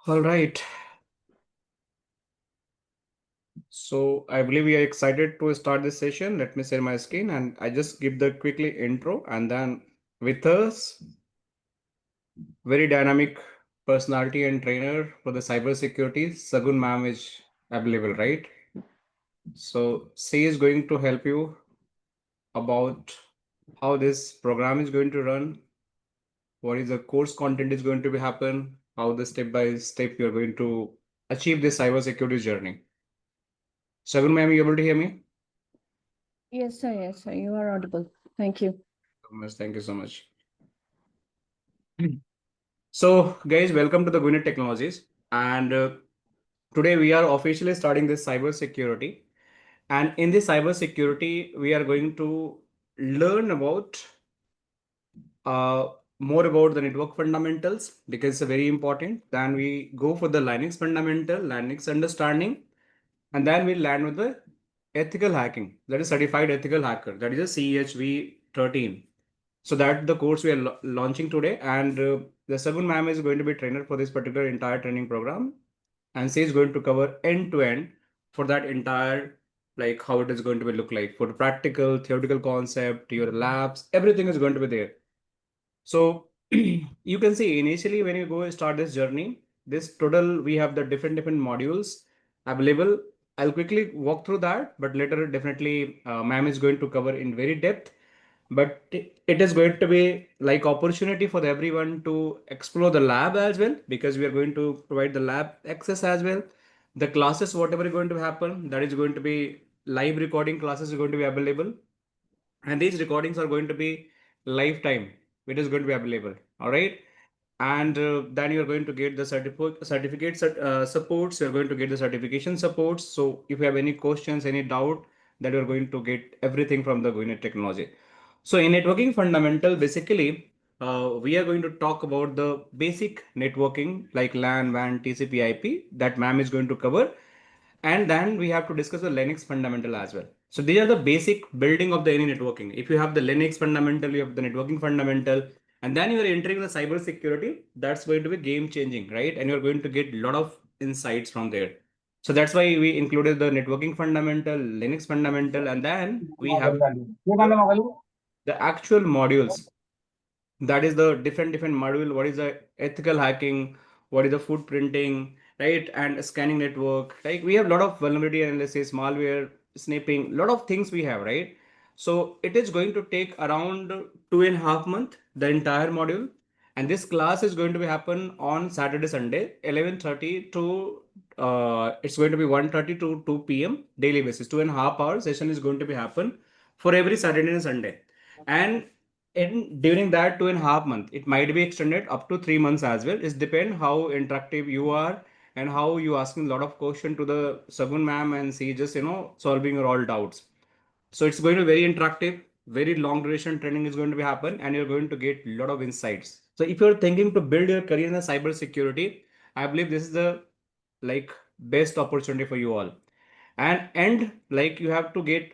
All right. So I believe we are excited to start this session. Let me share my screen and I just give the quickly intro and then with us, very dynamic personality and trainer for the cybersecurity, Sagun ma'am is available, right? So she is going to help you about how this program is going to run, what is the course content is going to be happen, how the step by step you're going to achieve this cybersecurity journey. Sagun ma'am, you able to hear me? Yes, sir. Yes, sir. You are audible. Thank you. Thank you so much. So, guys, welcome to the Gwinnett Technologies. And today we are officially starting this cybersecurity. And in this cybersecurity, we are going to learn about uh, more about the network fundamentals because it's very important. Then we go for the Linux fundamental, Linux understanding, and then we land with the ethical hacking. That is certified ethical hacker. That is a CHV 13. So that the course we are launching today, and the Sagun ma'am is going to be trainer for this particular entire training program, and she is going to cover end to end for that entire like how it is going to be look like for the practical, theoretical concept, your labs, everything is going to be there. So you can see initially when you go start this journey, this total we have the different modules available. I'll quickly walk through that, but later definitely ma'am is going to cover in very depth. But it is going to be like opportunity for everyone to explore the lab as well because we are going to provide the lab access as well. The classes, whatever is going to happen, that is going to be live recording classes are going to be available, and these recordings are going to be lifetime. It is going to be available. All right. And then you're going to get the certificate supports, you're going to get the certification supports. So if you have any questions, any doubt, that you're going to get everything from the Gwinnett technology. So in networking fundamental, basically we are going to talk about the basic networking like LAN, WAN, TCP, IP that ma'am is going to cover, and then we have to discuss the Linux fundamental as well. So these are the basic building of the any networking. If you have the Linux fundamental, you have the networking fundamental, and then you are entering the cyber security, that's going to be game changing, right? And you're going to get a lot of insights from there. So that's why we included the networking fundamental, Linux fundamental, and then we have the actual modules. That is the different module. What is the ethical hacking, what is the footprinting, right? And scanning network, like we have a lot of vulnerability analysis, malware snipping, lot of things we have, right? So it is going to take around 2.5 months, the entire module. And this class is going to be happen on Saturday, Sunday, 11:30 to it's going to be 1:30 to 2 p.m. daily basis. 2.5 hour session is going to be happen for every Saturday and Sunday. And in during that 2.5 months, it might be extended up to 3 months as well. It depends how interactive you are and how you asking a lot of question to the Sagun ma'am, and she just solving your all doubts. So it's going to be very interactive, very long duration training is going to be happen, and you're going to get a lot of insights. So if you're thinking to build your career in the cyber security, I believe this is the like best opportunity for you all. And like you have to get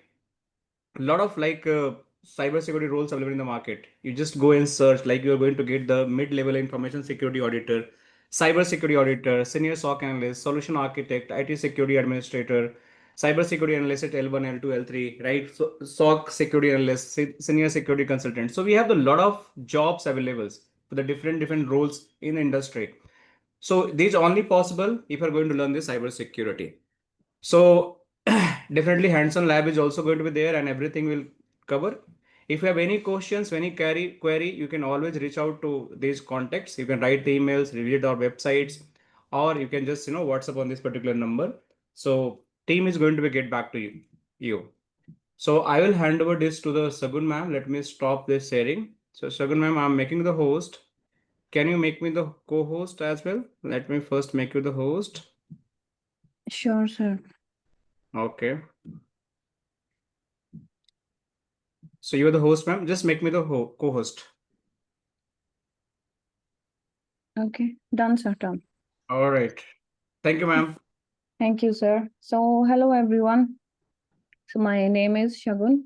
a lot of like cybersecurity roles available in the market. You just go and search, like you're going to get the mid-level information security auditor, cybersecurity auditor, senior SOC analyst, solution architect, IT security administrator, cybersecurity analyst at L1, L2, L3, right? So SOC security analyst, senior security consultant. So we have a lot of jobs available for the different roles in the industry. So these are only possible if you're going to learn this cybersecurity. So definitely hands-on lab is also going to be there and everything will cover. If you have any questions, any query, you can always reach out to these contacts. You can write the emails, visit our websites, or you can just WhatsApp on this particular number. So team is going to be get back to you. So I will hand over this to the Sagun ma'am. Let me stop this sharing. So Sagun ma'am, I'm making the host. Can you make me the co-host as well? Let me first make you the host. Sure, sir. Okay. So you're the host, ma'am. Just make me the co-host. Okay. Done, sir. Done. All right. Thank you, ma'am. Thank you, sir. So, hello, everyone. So, my name is Shagun.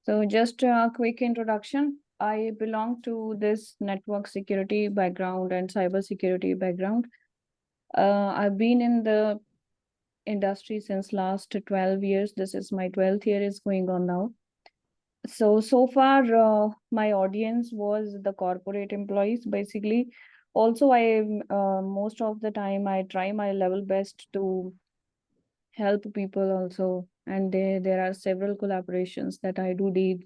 So, just a quick introduction. I belong to this network security background and cyber security background. I've been in the industry since last 12 years. This is my 12th year is going on now. So far, my audience was the corporate employees, basically. Also, most of the time, I try my level best to help people also. And there are several collaborations that I do deal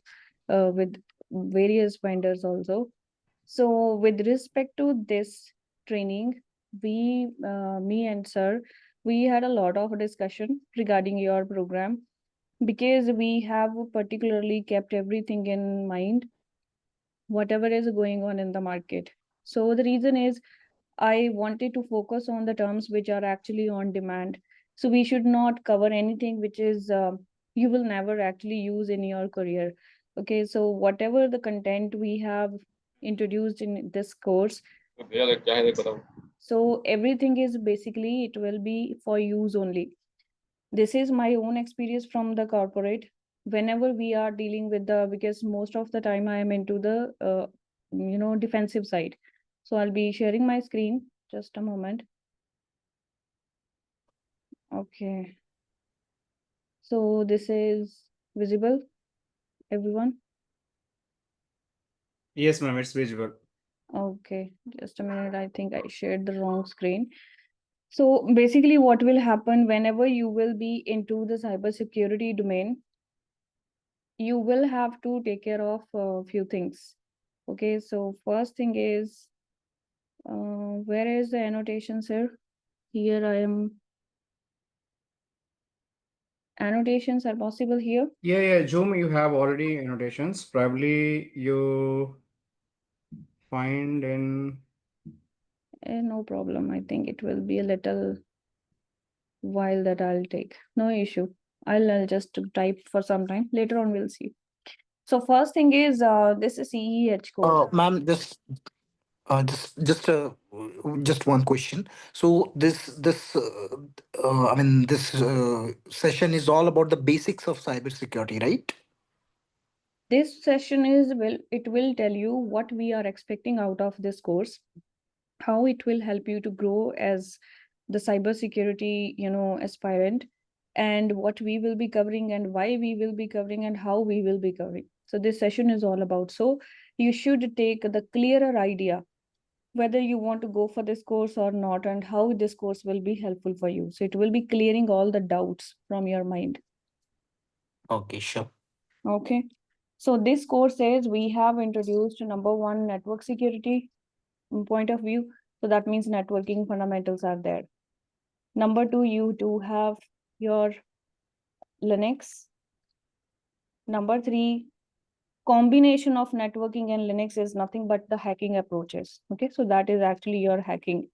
with various vendors also. So with respect to this training, me and sir, we had a lot of discussion regarding your program, because we have particularly kept everything in mind, whatever is going on in the market. So the reason is, I wanted to focus on the terms which are actually on demand. So we should not cover anything which is you will never actually use in your career. Okay, so whatever the content we have introduced in this course, so everything is basically it will be for use only. This is my own experience from the corporate. Whenever we are dealing with the, because most of the time I am into the defensive side. So I'll be sharing my screen, just a moment. Okay, so this is visible, everyone? Yes, ma'am, it's visible. Okay, just a minute, I think I shared the wrong screen. So basically what will happen whenever you will be into the cybersecurity domain, you will have to take care of a few things. Okay, so first thing is, where is the annotation, sir? Here I am. Annotations are possible here? Yeah, Zoom, you have already annotations. Probably you find in. No problem. I think it will be a little while that I'll take. No issue. I'll just type for some time. Later on, we'll see. So first thing is, this is CEH code. Ma'am, just one question. So this session is all about the basics of cybersecurity, right? This session is, well, it will tell you what we are expecting out of this course, how it will help you to grow as the cybersecurity, aspirant, and what we will be covering and why we will be covering and how we will be covering. So this session is all about. So you should take the clearer idea whether you want to go for this course or not, and how this course will be helpful for you. So it will be clearing all the doubts from your mind. Okay, sure. Okay. So this course says we have introduced number one, network security point of view. So that means networking fundamentals are there. Number two, you do have your Linux. Number three, combination of networking and Linux is nothing but the hacking approaches. Okay, so that is actually your hacking.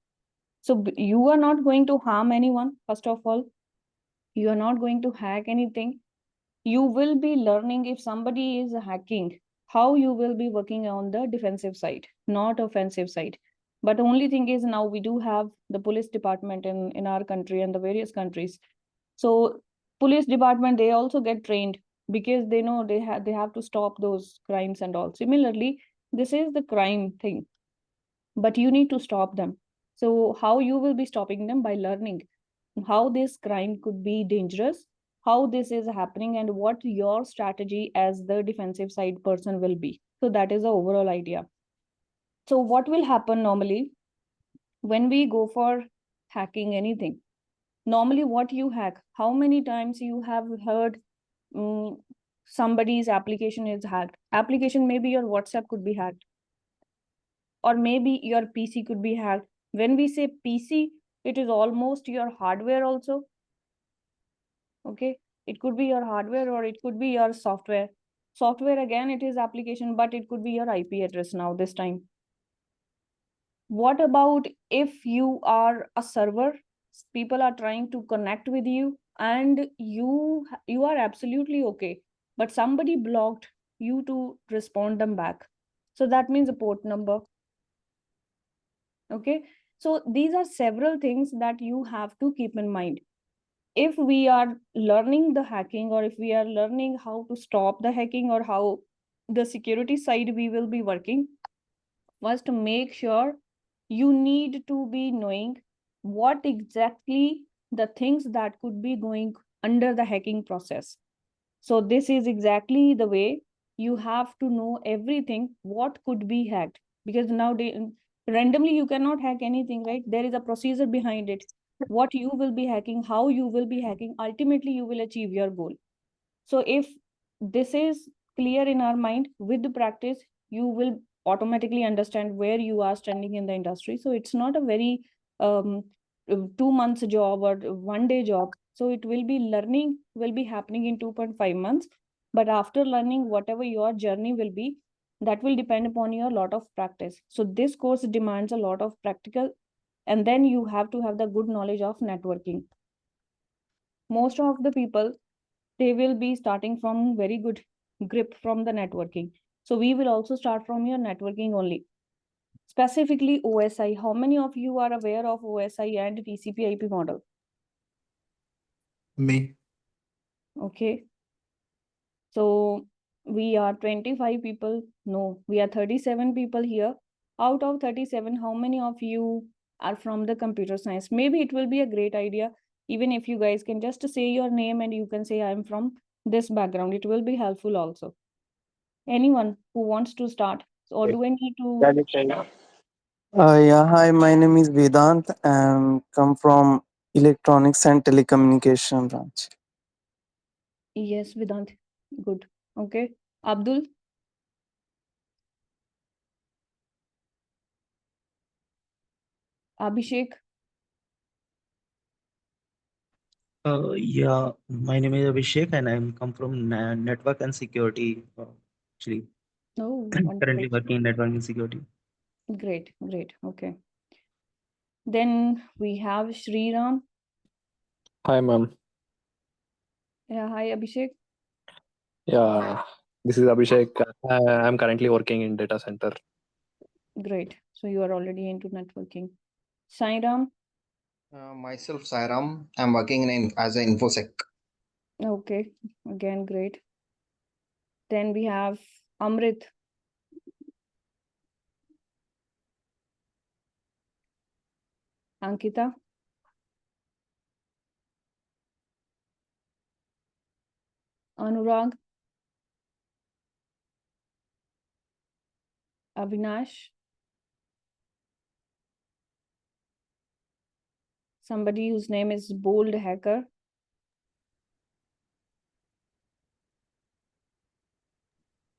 So you are not going to harm anyone, first of all. You are not going to hack anything. You will be learning, if somebody is hacking, how you will be working on the defensive side, not offensive side. But the only thing is, now we do have the police department in our country and the various countries. So police department, they also get trained, because they know they have to stop those crimes and all. Similarly, this is the crime thing, but you need to stop them. So how you will be stopping them? By learning how this crime could be dangerous, how this is happening, and what your strategy as the defensive side person will be. So that is the overall idea. So what will happen normally when we go for hacking anything? Normally what you hack, how many times you have heard somebody's application is hacked? Application, maybe your WhatsApp could be hacked, or maybe your PC could be hacked. When we say PC, it is almost your hardware also. Okay, it could be your hardware or it could be your software. Software, again, it is application, but it could be your IP address now this time. What about if you are a server, people are trying to connect with you, and you are absolutely okay, but somebody blocked you to respond them back? So that means a port number. Okay, so these are several things that you have to keep in mind. If we are learning the hacking, or if we are learning how to stop the hacking, or how the security side we will be working, first make sure you need to be knowing what exactly the things that could be going under the hacking process. So this is exactly the way you have to know everything what could be hacked, because nowadays randomly you cannot hack anything, right? There is a procedure behind it. What you will be hacking, how you will be hacking, ultimately you will achieve your goal. So if this is clear in our mind, with the practice, you will automatically understand where you are standing in the industry. So it's not a very 2 months job or 1 day job. So it will be learning will be happening in 2.5 months. But after learning, whatever your journey will be, that will depend upon your lot of practice. So this course demands a lot of practical, and then you have to have the good knowledge of networking. Most of the people, they will be starting from very good grip from the networking. So we will also start from your networking only. Specifically OSI, how many of you are aware of OSI and TCP IP model? Me. Okay. So we are 25 people. No, we are 37 people here. Out of 37, how many of you are from the computer science? Maybe it will be a great idea, even if you guys can just say your name and you can say I'm from this background. It will be helpful also. Anyone who wants to start, or do I need to? Yeah, hi, my name is Vedant and come from electronics and telecommunication branch. Yes, Vedant. Good. Okay. Abdul. Abhishek. Yeah, my name is Abhishek and I'm come from network and security. Actually, Oh, wonderful. currently working in network and security. Great, great. Okay. Then we have Sriram. Hi, ma'am. Yeah, hi, Abhishek. Yeah, this is Abhishek. I'm currently working in data center. Great. So you are already into networking. Sairam. Myself, Sairam. I'm working as an infosec. Okay. Again, great. Then we have Amrit. Ankita. Anurag. Avinash. Somebody whose name is Bold Hacker.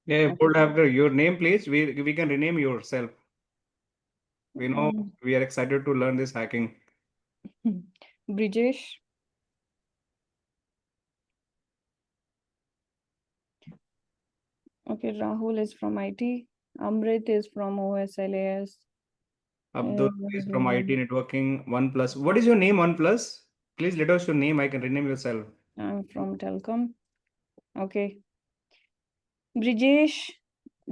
Yeah, Okay. Bold have your name, please. We can rename yourself. We know we are excited to learn this hacking. Brijesh. Okay, Rahul is from IT. Amrit is from OSLAS. Abdul is from IT networking. OnePlus. What is your name, OnePlus? Please let us your name. I can rename yourself. I'm from Telcom. Okay. Brijesh,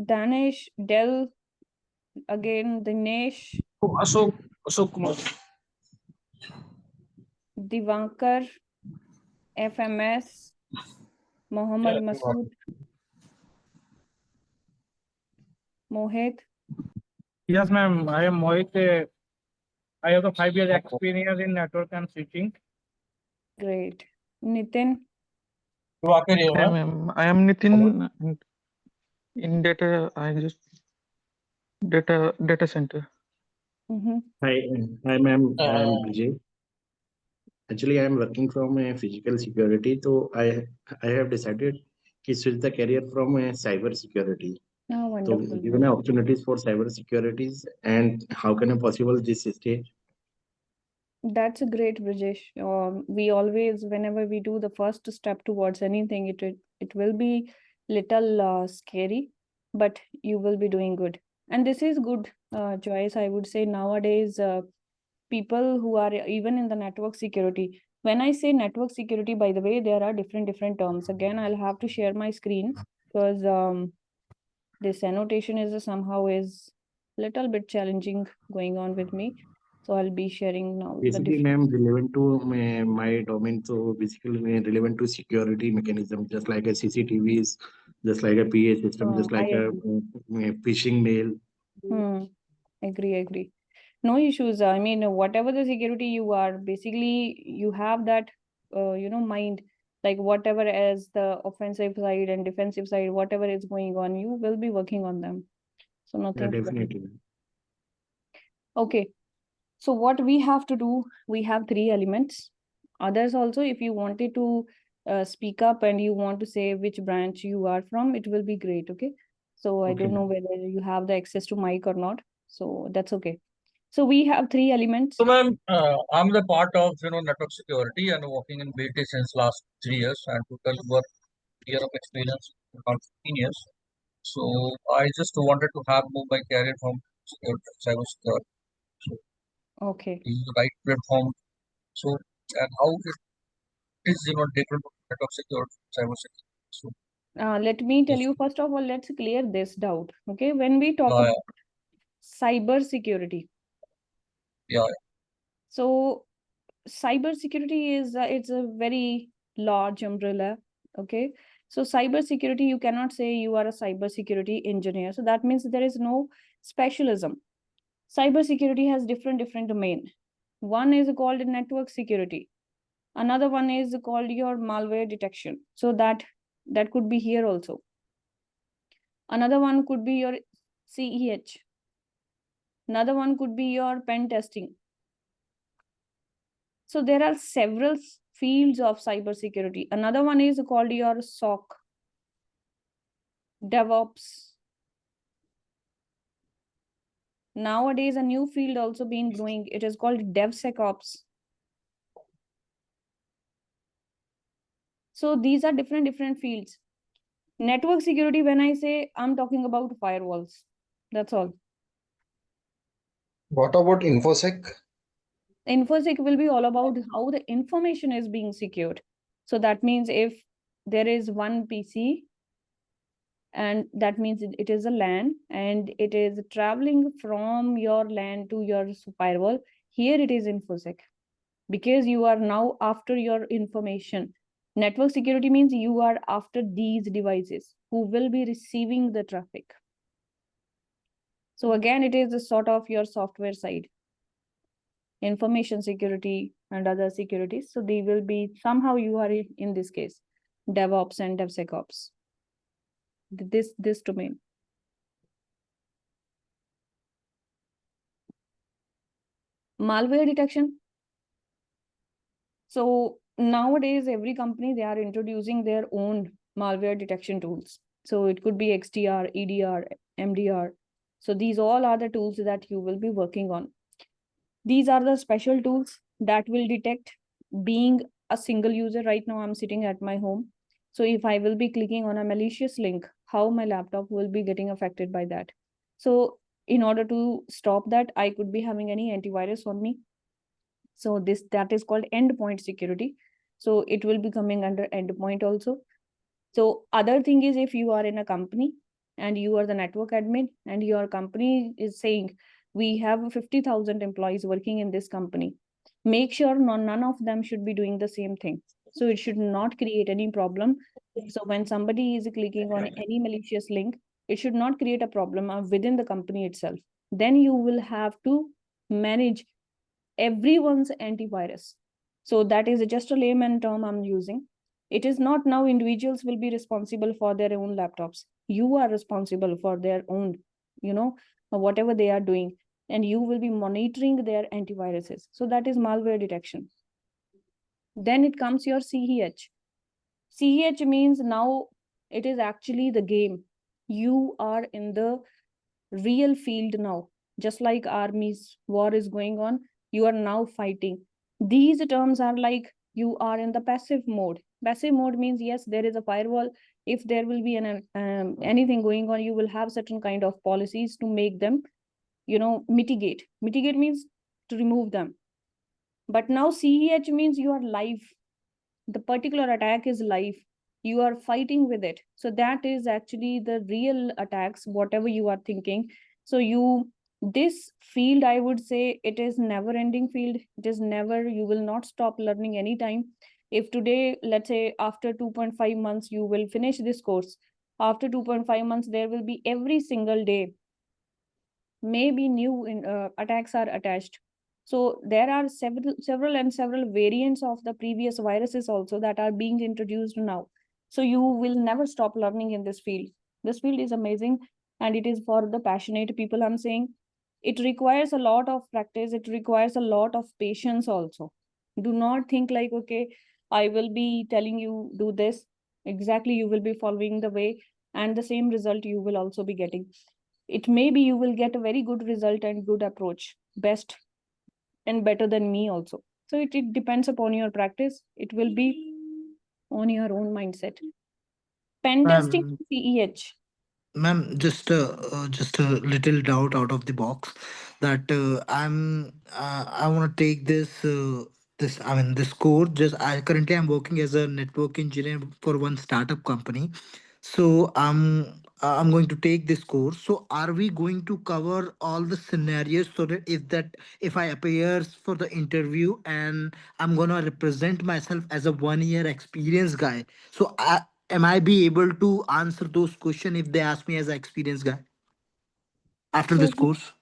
Danish, Del, again Dinesh, Oh, Ashok Kumar. Divankar, FMS, Mohammed Masood, Mohit. Yes, ma'am. I am Mohit. I have a 5 years experience in network and switching. Great. Nitin. Hi, ma'am. I am Nitin and in data. I just data center. Hi, ma'am. I'm Vijay. Actually, I'm working from physical security, so I have decided to switch the career from cyber security. Oh, So, wonderful. given opportunities for cyber securities, and how can I possible this stage? That's a great, Brijesh. We always, whenever we do the first step towards anything, it will be little scary, but you will be doing good. And this is good choice, I would say. Nowadays, people who are even in the network security. When I say network security, by the way, there are different terms. Again, I'll have to share my screen because this annotation is somehow is little bit challenging going on with me. So I'll be sharing now the Basically, different. ma'am, relevant to my domain. So, basically, relevant to security mechanism, just like a CCTVs, just like a PA system, just I like a agree. phishing mail. Hmm. Agree. No issues. I mean, whatever the security you are, basically you have that, mind, like whatever as the offensive side and defensive side, whatever is going on, you will be working on them. So Yeah, nothing to worry. definitely. Okay. So what we have to do, we have 3 elements. Others also, if you wanted to speak up and you want to say which branch you are from, it will be great. Okay. So I Okay. don't know whether you have the access to mic or not. So that's okay. So we have 3 elements. So, ma'am, I'm the part of network security and working in BT since last 3 years and total work year of experience around 15 years. So I just wanted to have moved my career from security to cybersecurity. So Okay. this is the right platform. So and how it is different from network security, cybersecurity. So Let me tell yes, you, first of all, let's clear this doubt. Okay. When we talk yeah, about cyber security, yeah, so cyber security is it's a very large umbrella. Okay. So cyber security, you cannot say you are a cyber security engineer. So that means there is no specialism. Cyber security has different domain. One is called network security. Another one is called your malware detection. So that could be here also. Another one could be your CEH. Another one could be your pen testing. So there are several fields of cybersecurity. Another one is called your SOC, DevOps. Nowadays, a new field also being growing. It is called DevSecOps. So these are different fields. Network security, when I say, I'm talking about firewalls. That's all. What about InfoSec? InfoSec will be all about how the information is being secured. So that means if there is one PC, and that means it is a LAN and it is traveling from your LAN to your firewall, here it is InfoSec, because you are now after your information. Network security means you are after these devices who will be receiving the traffic. So again, it is a sort of your software side, information security and other securities. So they will be somehow you are in this case, DevOps and DevSecOps, this domain. Malware detection. So nowadays, every company, they are introducing their own malware detection tools. So it could be XDR, EDR, MDR. So these all are the tools that you will be working on. These are the special tools that will detect. Being a single user right now, I'm sitting at my home. So if I will be clicking on a malicious link, how my laptop will be getting affected by that. So in order to stop that, I could be having any antivirus on me. So that is called endpoint security. So it will be coming under endpoint also. So other thing is, if you are in a company and you are the network admin and your company is saying, we have 50,000 employees working in this company, make sure none of them should be doing the same thing. So it should not create any problem. So when somebody is clicking on any malicious link, it should not create a problem within the company itself. Then you will have to manage everyone's antivirus. So that is just a layman term I'm using. It is not now individuals will be responsible for their own laptops. You are responsible for their own, whatever they are doing, and you will be monitoring their antiviruses. So that is malware detection. Then it comes your CEH. CEH means now it is actually the game. You are in the real field now. Just like armies, war is going on, you are now fighting. These terms are like you are in the passive mode. Passive mode means, yes, there is a firewall. If there will be anything going on, you will have certain kind of policies to make them, mitigate. Mitigate means to remove them. But now CEH means you are live. The particular attack is live. You are fighting with it. So that is actually the real attacks, whatever you are thinking. So this field, I would say, it is never ending field. It is never, you will not stop learning anytime. If today, let's say after 2.5 months, you will finish this course. After 2.5 months, there will be every single day maybe new attacks are attached. So there are several variants of the previous viruses also that are being introduced now. So you will never stop learning in this field. This field is amazing, and it is for the passionate people, I'm saying. It requires a lot of practice, it requires a lot of patience also. Do not think like, okay, I will be telling you do this, exactly you will be following the way, and the same result you will also be getting. It may be you will get a very good result and good approach, best and better than me also. So it depends upon your practice, it will be on your own mindset. Pen testing, Ma'am, CEH. ma'am, just a little doubt out of the box that I want to take this course. Just I currently I'm working as a network engineer for one startup company. So I'm going to take this course. So are we going to cover all the scenarios so that if I appears for the interview and I'm gonna represent myself as a 1 year experienced guy, so am I be able to answer those questions if they ask me as an experienced guy after So this course?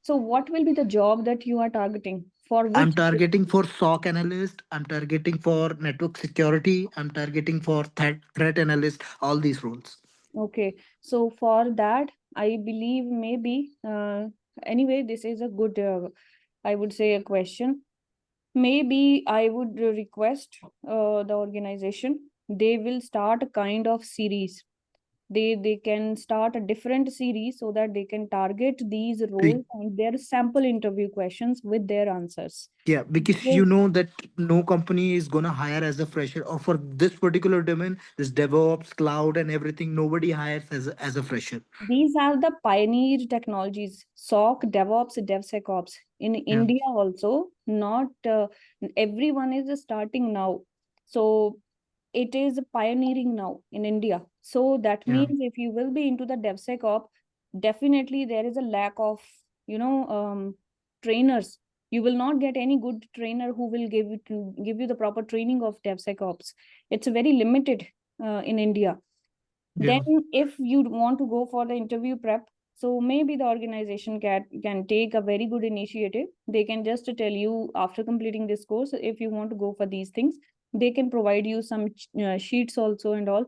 so what will be the job that you are targeting, for I'm which? targeting for SOC analyst. I'm targeting for network security. I'm targeting for threat analyst. All these roles. Okay, so for that, I believe maybe, anyway, this is a good, I would say, a question. Maybe I would request the organization, they will start a kind of series. They can start a different series so that they can target these roles and their sample interview questions with their answers. Yeah, because you Because know that no company is gonna hire as a fresher, or for this particular domain, this DevOps, cloud, and everything. Nobody hires as a fresher. these are the pioneer technologies: SOC, DevOps, DevSecOps. In Yeah, India also, not everyone is starting now. So it is pioneering now in India. So that yeah, means if you will be into the DevSecOps, definitely there is a lack of, trainers. You will not get any good trainer who will give you the proper training of DevSecOps. It's very limited in India. Then yeah, if you want to go for the interview prep, so maybe the organization can take a very good initiative. They can just tell you after completing this course, if you want to go for these things, they can provide you some sheets also and all.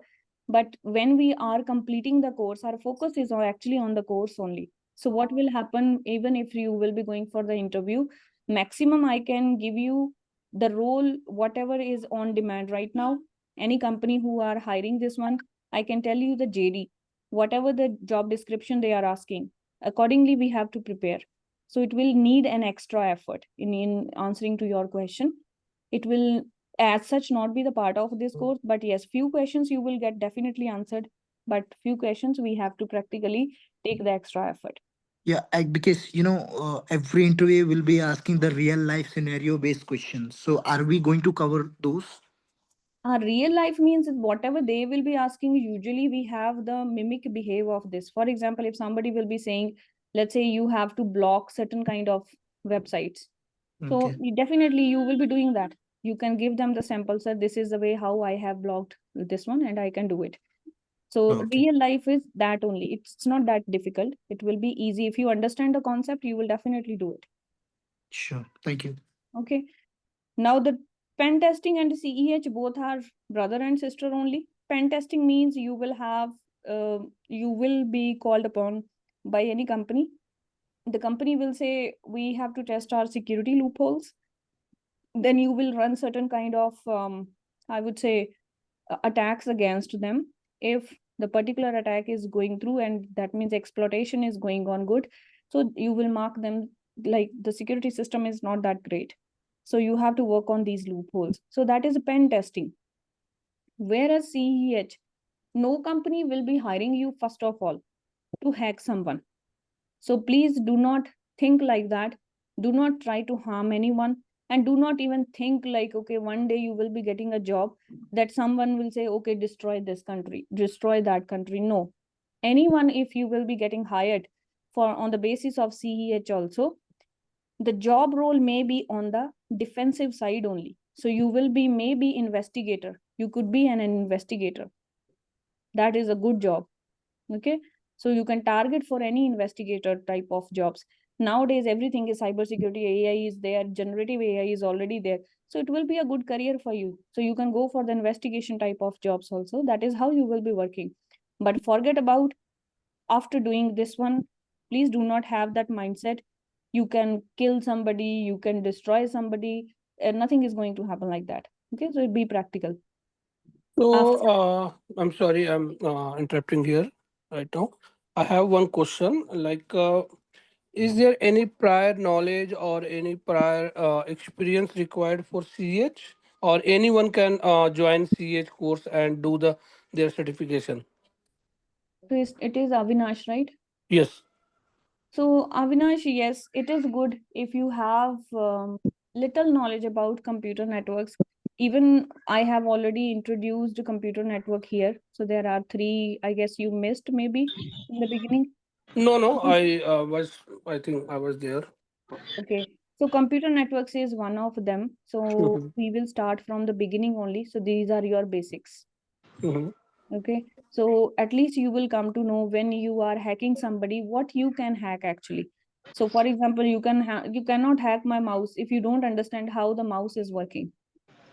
But when we are completing the course, our focus is actually on the course only. So what will happen, even if you will be going for the interview, maximum I can give you the role whatever is on demand right now. Any company who are hiring this one, I can tell you the JD, whatever the job description they are asking. Accordingly, we have to prepare. So it will need an extra effort in answering to your question. It will, as such, not be the part of this course, but yes, few questions you will get definitely answered, but few questions we have to practically take the extra effort. yeah. Because every interview will be asking the real life scenario based questions. So are we going to cover those? Real life means whatever they will be asking, usually we have the mimic behave of this. For example, if somebody will be saying, let's say you have to block certain kind of websites. So Okay. definitely you will be doing that. You can give them the sample, sir, this is the way how I have blocked this one and I can do it. So Okay. real life is that only. It's not that difficult. It will be easy. If you understand the concept, you will definitely do it. Sure. Thank you. Okay. Now the pen testing and CEH both are brother and sister only. Pen testing means you will be called upon by any company. The company will say, we have to test our security loopholes. Then you will run certain kind of, I would say, attacks against them. If the particular attack is going through, and that means exploitation is going on good, so you will mark them like the security system is not that great. So you have to work on these loopholes. So that is pen testing. Whereas CEH, no company will be hiring you first of all to hack someone. So please do not think like that. Do not try to harm anyone. And do not even think like, okay, one day you will be getting a job that someone will say, okay, destroy this country, destroy that country. No. Anyone, if you will be getting hired for on the basis of CEH also, the job role may be on the defensive side only. So you will be maybe investigator. You could be an investigator. That is a good job. Okay. So you can target for any investigator type of jobs. Nowadays everything is cybersecurity, AI is there, generative AI is already there, so it will be a good career for you. So you can go for the investigation type of jobs also. That is how you will be working. But forget about after doing this one, please do not have that mindset you can kill somebody, you can destroy somebody. Nothing is going to happen like that. Okay, so be practical. After So, I'm sorry, I'm interrupting here right now. I have one question. Is there any prior knowledge or any prior experience required for CH, or anyone can join CH course and do their certification? so it is Avinash, right? Yes. So, Avinash, yes, it is good if you have little knowledge about computer networks. Even I have already introduced a computer network here. So, there are three, I guess you missed maybe in the beginning. No, no. I think I was there. Okay. So, computer networks is one of them. So, Mhm, we will start from the beginning only. So, these are your basics. mhm, Okay, so at least you will come to know when you are hacking somebody what you can hack actually. So for example, you cannot hack my mouse if you don't understand how the mouse is working.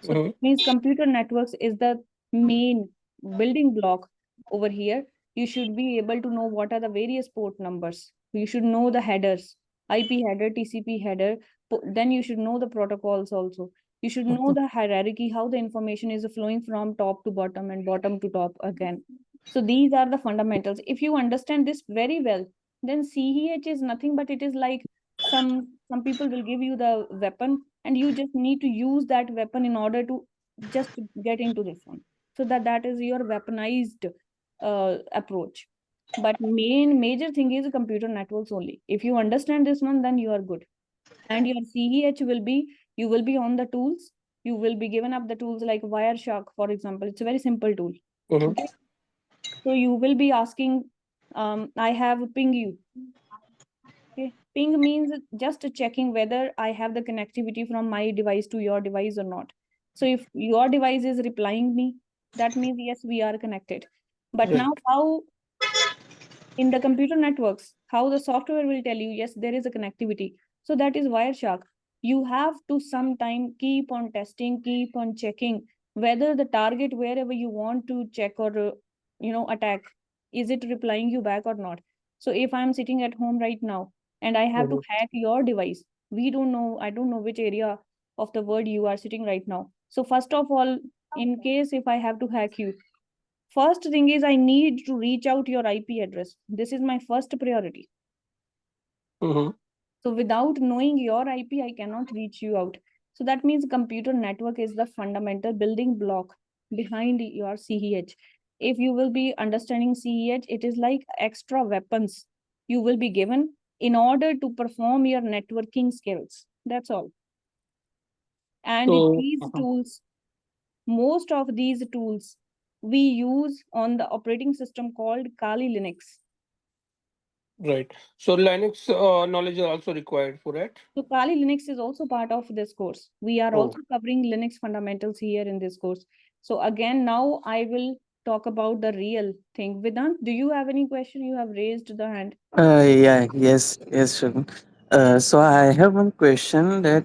So mhm, that means computer networks is the main building block over here. You should be able to know what are the various port numbers. You should know the headers, IP header, TCP header. Then you should know the protocols also. You should know the hierarchy, how the information is flowing from top to bottom and bottom to top again. So these are the fundamentals. If you understand this very well, then CEH is nothing but it is like some people will give you the weapon and you just need to use that weapon in order to just get into this one. So that is your weaponized approach. But major thing is computer networks only. If you understand this one, then you are good. And your CEH will be, you will be on the tools. You will be given up the tools like Wireshark, for example. It's a very simple tool. mhm, Okay. So you will be asking, I have ping you. Okay. Ping means just checking whether I have the connectivity from my device to your device or not. So if your device is replying me, that means yes, we are connected. But right. now how in the computer networks, how the software will tell you, yes, there is a connectivity. So that is Wireshark. You have to sometime keep on testing, keep on checking whether the target wherever you want to check or attack, is it replying you back or not. So if I'm sitting at home right now and I have to Mhm, hack your device, we don't know, I don't know which area of the world you are sitting right now. So first of all, in case if I have to hack you, first thing is I need to reach out your IP address. This is my first priority. mhm. So without knowing your IP, I cannot reach you out. So that means computer network is the fundamental building block behind your CEH. If you will be understanding CEH, it is like extra weapons you will be given in order to perform your networking skills. That's all. And So, these tools, most of these tools we use on the operating system called Kali Linux. right. So Linux knowledge is also required for it. So Kali Linux is also part of this course. We are Oh. also covering Linux fundamentals here in this course. So again, now I will talk about the real thing. Vedant, do you have any question? You have raised the hand. Yes, Shagun. So I have one question that,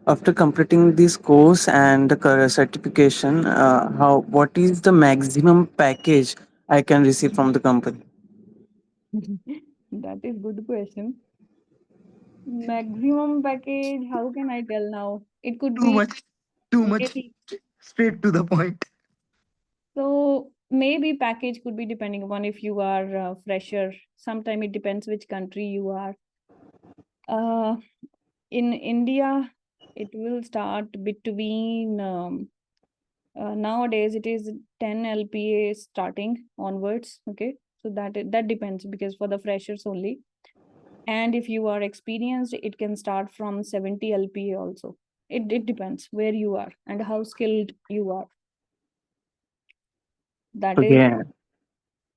after completing this course and the certification, what is the maximum package I can receive from the company? That is good question. Maximum package, how can I tell now? It could Too be much, too much. maybe. Straight to the point. So maybe package could be depending upon if you are a fresher. Sometime it depends which country you are. Uh, in India, it will start between nowadays it is 10 LPA starting onwards. Okay, so that depends because for the freshers only. And if you are experienced, it can start from 70 LPA also. It depends where you are and how skilled you are. That is, Okay.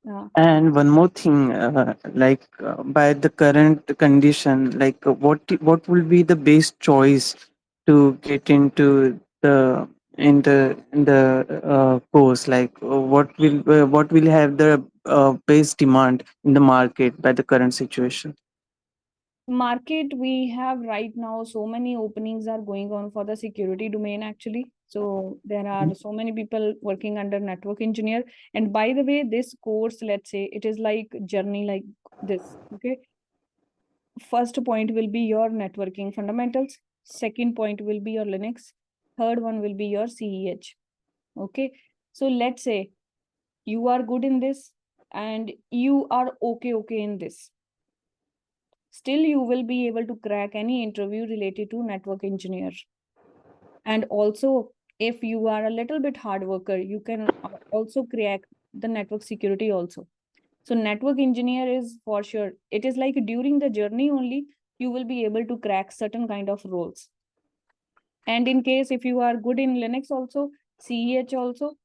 uh, And one more thing, by the current condition, what will be the best choice to get into the course? What will have the base demand in the market by the current situation? Market, we have right now so many openings are going on for the security domain actually. So there are so many people working under network engineer. And by the way, this course, let's say it is like journey like this. Okay. First point will be your networking fundamentals. Second point will be your Linux. Third one will be your CEH. Okay. So let's say you are good in this and you are okay in this. Still you will be able to crack any interview related to network engineer. And also, if you are a little bit hard worker, you can also crack the network security also. So network engineer is for sure, it is like during the journey only, you will be able to crack certain kind of roles. And in case if you are good in Linux also, CEH also,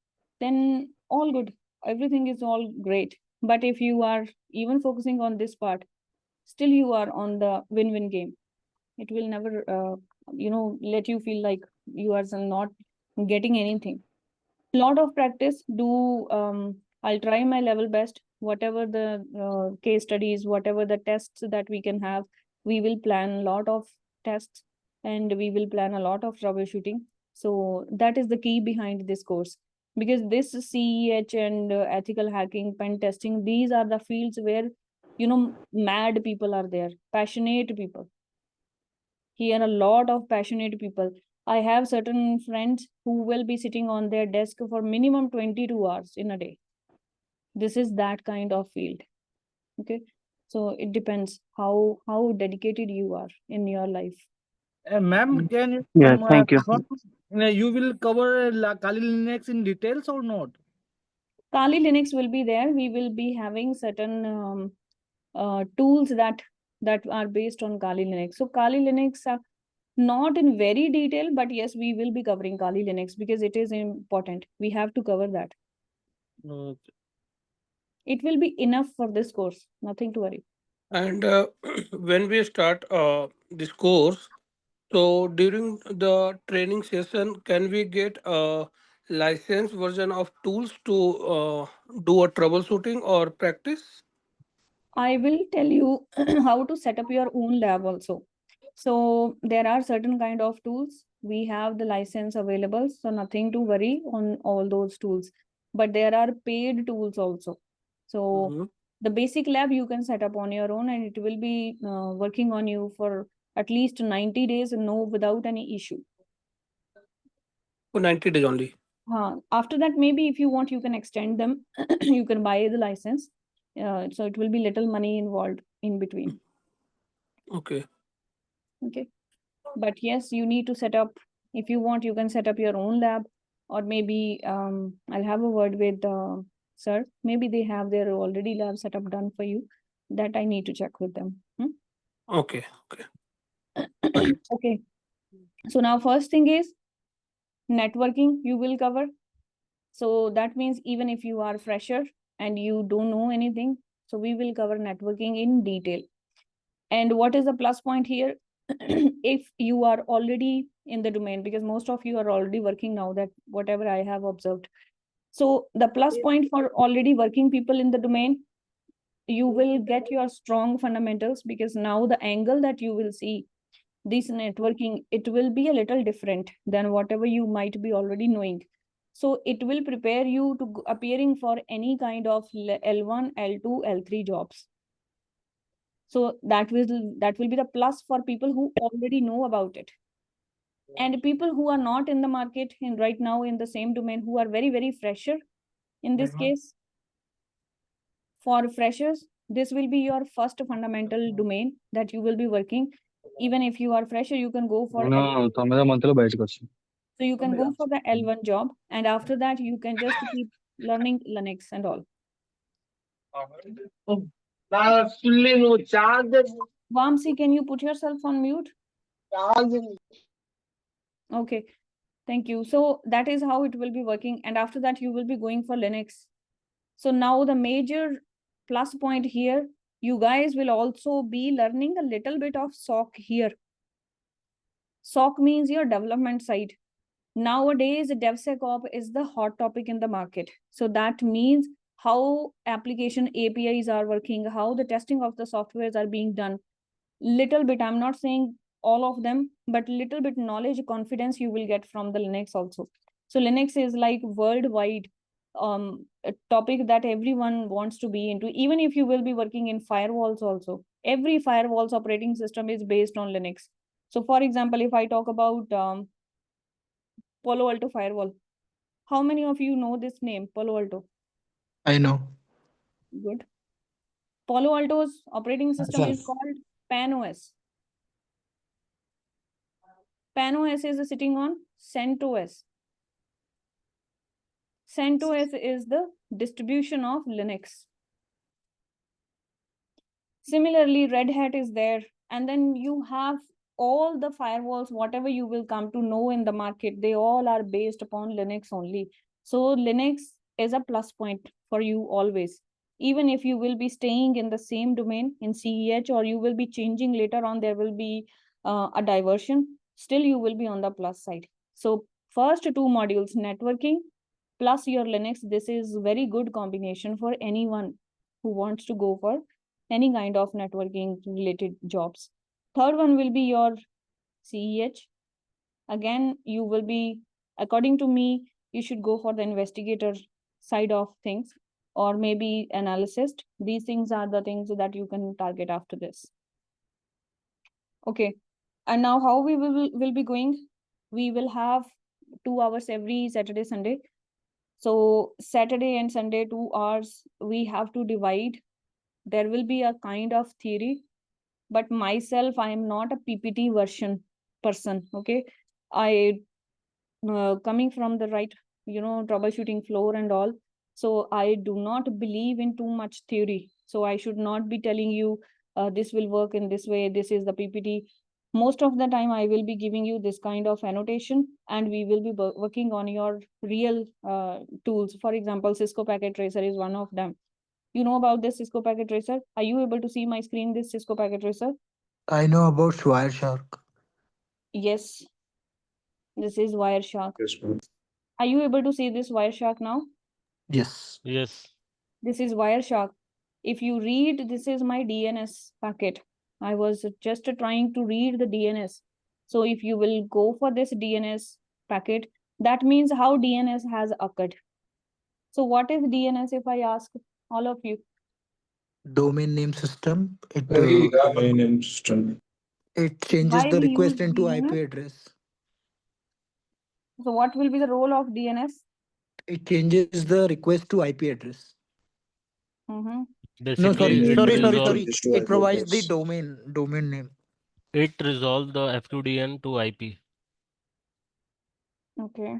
then all good. Everything is all great. But if you are even focusing on this part, still you are on the win-win game. It will never, let you feel like you are not getting anything. Lot of practice. I'll try my level best. Whatever the case studies, whatever the tests that we can have, we will plan a lot of tests and we will plan a lot of troubleshooting. So that is the key behind this course, because this CEH and ethical hacking, pen testing, these are the fields where mad people are there, passionate people. Here a lot of passionate people. I have certain friends who will be sitting on their desk for minimum 22 hours in a day. This is that kind of field. Okay. So it depends how dedicated you are in your life. Ma'am, can you Yeah, thank you. confirm, you will cover Kali Linux in details or not? Kali Linux will be there. We will be having certain tools that are based on Kali Linux. So Kali Linux, not in very detail, but yes, we will be covering Kali Linux because it is important. We have to cover that. Okay. It will be enough for this course. Nothing to worry. And when we start this course, so during the training session, can we get a licensed version of tools to do a troubleshooting or practice? I will tell you how to set up your own lab also. So there are certain kind of tools. We have the license available, so nothing to worry on all those tools. But there are paid tools also. So the basic lab you can set up on your own, and it will be working on you for at least 90 days, no, without any issue. For 90 days only. After that, maybe if you want, you can extend them. You can buy the license. So it will be little money involved in between. Okay. Okay. But yes, you need to set up, if you want, you can set up your own lab, or maybe I'll have a word with sir. Maybe they have their already lab setup done for you. That I need to check with them. Okay. Okay. Okay. So now first thing is networking you will cover. So that means even if you are fresher and you don't know anything, so we will cover networking in detail. And what is the plus point here? If you are already in the domain, because most of you are already working now, that whatever I have observed. So the plus point for already working people in the domain, you will get your strong fundamentals, because now the angle that you will see this networking, it will be a little different than whatever you might be already knowing. So it will prepare you to appearing for any kind of L1, L2, L3 jobs. So that will be the plus for people who already know about it. And people who are not in the market in right now in the same domain, who are very, very fresher in this case, for freshers, this will be your first fundamental domain that you will be working. Even if you are fresher, you can go for so you can go for the L1 job, and after that you can just keep learning Linux and all. Vamsi, can you put yourself on mute? Okay, thank you. So that is how it will be working, and after that you will be going for Linux. So now the major plus point here, you guys will also be learning a little bit of SOC here. SOC means your development side. Nowadays, DevSecOps is the hot topic in the market. So that means how application APIs are working, how the testing of the softwares are being done. Little bit, I'm not saying all of them, but little bit knowledge, confidence you will get from the Linux also. So Linux is like worldwide a topic that everyone wants to be into. Even if you will be working in firewalls also, every firewall's operating system is based on Linux. So for example, if I talk about Palo Alto firewall, how many of you know this name, Palo Alto? I know. Good. Palo Alto's operating system is Myself. called PanOS. PanOS is sitting on CentOS. CentOS is the distribution of Linux. Similarly, Red Hat is there. And then you have all the firewalls, whatever you will come to know in the market, they all are based upon Linux only. So Linux is a plus point for you always. Even if you will be staying in the same domain in CEH, or you will be changing later on, there will be a diversion, still you will be on the plus side. So first two modules, networking plus your Linux, this is very good combination for anyone who wants to go for any kind of networking related jobs. Third one will be your CEH. Again, you will be, according to me, you should go for the investigator side of things, or maybe analyst. These things are the things that you can target after this. Okay. And now how we will be going? We will have 2 hours every Saturday, Sunday. So Saturday and Sunday, 2 hours, we have to divide. There will be a kind of theory, but myself, I am not a PPT version person. Okay. I coming from the right, troubleshooting floor and all. So I do not believe in too much theory. So I should not be telling you this will work in this way. This is the PPT. Most of the time, I will be giving you this kind of annotation, and we will be working on your real tools. For example, Cisco Packet Tracer is one of them. You know about this Cisco Packet Tracer? Are you able to see my screen, this Cisco Packet Tracer? I know about Wireshark. Yes, this is Wireshark. Yes, ma'am. Are you able to see this Wireshark now? Yes. Yes. This is Wireshark. If you read, this is my DNS packet. I was just trying to read the DNS. So if you will go for this DNS packet, that means how DNS has occurred. So what is DNS if I ask all of you? Domain name system. Domain name system. It changes Why the we use request into IP DNS? address. So what will be the role of DNS? It changes the request to IP address. Mm-hmm. No, Basically, sorry, it sorry, sorry, resolve sorry. It provides the domain name. the FQDN to IP. Okay.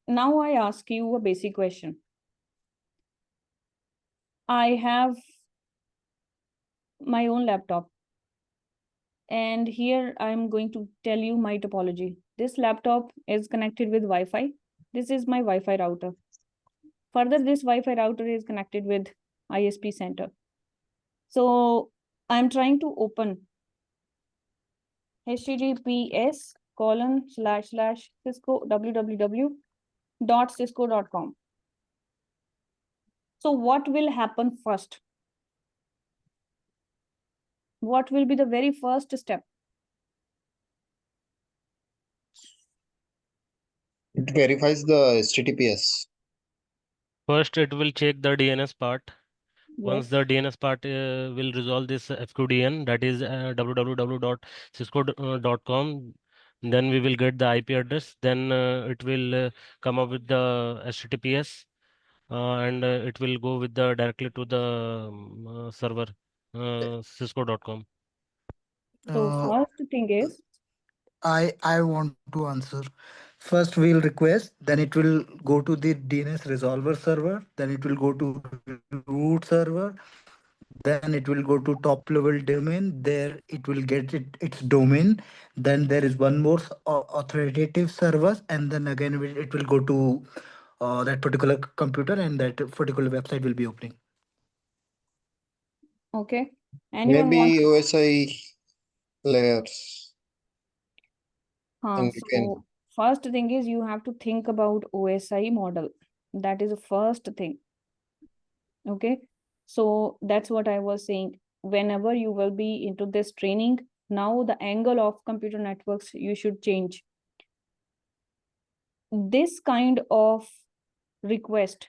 Now I ask you a basic question. I have my own laptop, and here I'm going to tell you my topology. This laptop is connected with Wi-Fi. This is my Wi-Fi router. Further, this Wi-Fi router is connected with ISP center. So I'm trying to open https://cisco www.cisco.com. So what will happen first? What will be the very first step? It verifies the HTTPS. First, it will check the DNS part. Once Yes. the DNS part will resolve this FQDN, that is www.cisco.com, then we will get the IP address. Then it will come up with the HTTPS, and it will go with the directly to the server cisco.com. So Uh, first thing is, I want to answer. First, we'll request, then it will go to the DNS resolver server, then it will go to root server, then it will go to top level domain. There it will get its domain. Then there is one more authoritative servers, and then again it will go to that particular computer, and that particular website will be opening. okay, anyone wants? Maybe OSI layers, and you So can. First thing is you have to think about OSI model. That is the first thing. Okay, so that's what I was saying. Whenever you will be into this training, now the angle of computer networks you should change. This kind of request,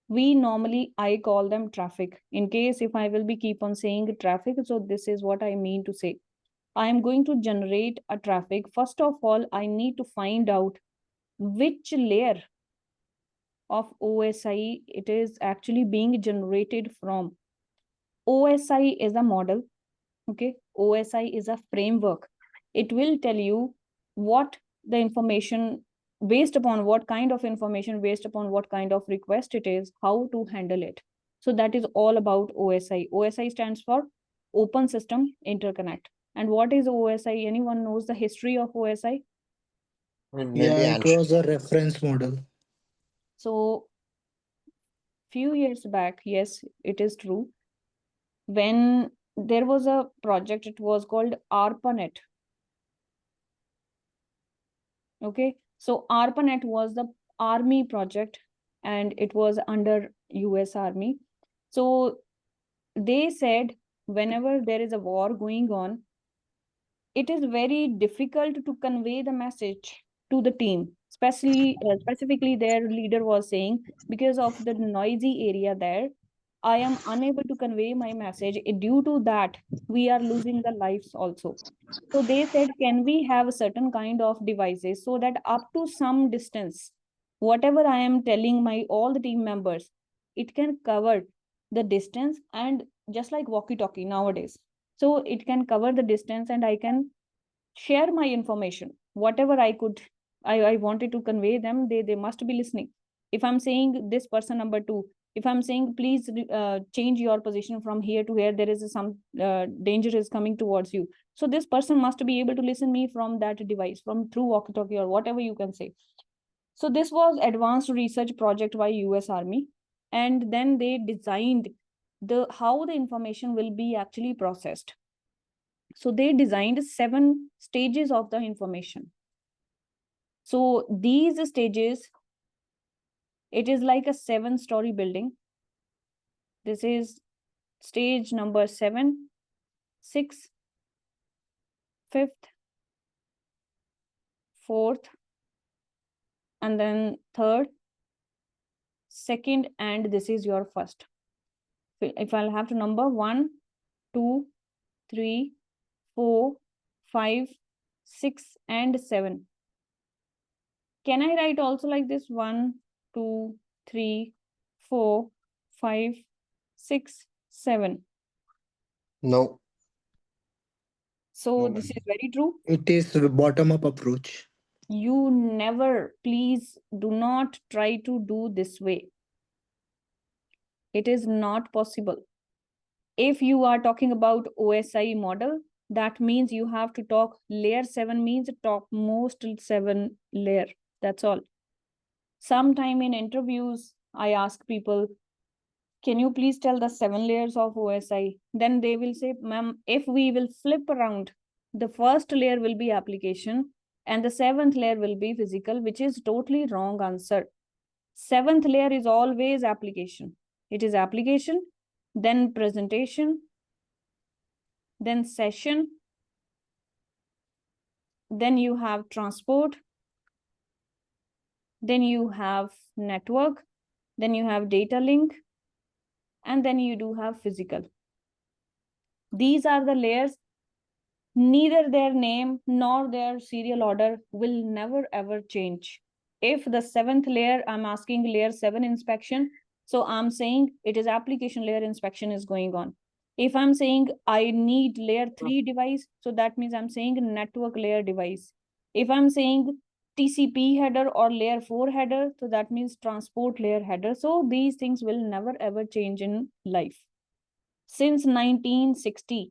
we normally, I call them traffic. In case if I will be keep on saying traffic, so this is what I mean to say. I am going to generate a traffic. First of all, I need to find out which layer of OSI it is actually being generated from. OSI is a model. Okay, OSI is a framework. It will tell you what the information, based upon what kind of information, based upon what kind of request it is, how to handle it. So that is all about OSI. OSI stands for Open System Interconnect. And what is OSI? Anyone knows the history of OSI? Yeah, Maybe it Ansh. was a reference model. So few years back, yes, it is true, when there was a project, it was called ARPANET. Okay, so ARPANET was the army project and it was under US Army. So they said whenever there is a war going on, it is very difficult to convey the message to the team, especially specifically their leader was saying, because of the noisy area there, I am unable to convey my message. Due to that, we are losing the lives also. So they said, can we have a certain kind of devices so that up to some distance, whatever I am telling my all the team members, it can cover the distance, and just like walkie-talkie nowadays. So it can cover the distance and I can share my information, whatever I could, I wanted to convey them, they must be listening. If I'm saying this person number two, if I'm saying please change your position from here to here, there is some danger is coming towards you, so this person must be able to listen me from that device, from through walkie talkie or whatever you can say. So this was advanced research project by US Army, and then they designed the how the information will be actually processed. So they designed 7 stages of the information. So these stages, it is like a 7-story building. This is stage number 7, 6, 5th, 4th, and then 3rd, 2nd, and this is your first. If I'll have to number 1, 2, 3, 4, 5, 6, and 7. Can I write also like this? 1, 2, 3, 4, 5, 6, 7. No. So No, this ma'am. is very true. It is a bottom-up approach. You never, please do not try to do this way. It is not possible. If you are talking about OSI model, that means you have to talk layer 7 means topmost 7 layer. That's all. Sometime in interviews, I ask people, can you please tell the 7 layers of OSI? Then they will say, ma'am, if we will flip around, the first layer will be application and the 7th layer will be physical, which is totally wrong answer. 7th layer is always application. It is application, then presentation, then session, then you have transport, then you have network, then you have data link, and then you do have physical. These are the layers. Neither their name nor their serial order will never ever change. If the 7th layer, I'm asking layer 7 inspection, so I'm saying it is application layer inspection is going on. If I'm saying I need layer 3 device, so that means I'm saying network layer device. If I'm saying TCP header or layer 4 header, so that means transport layer header. So these things will never ever change in life. Since 1960,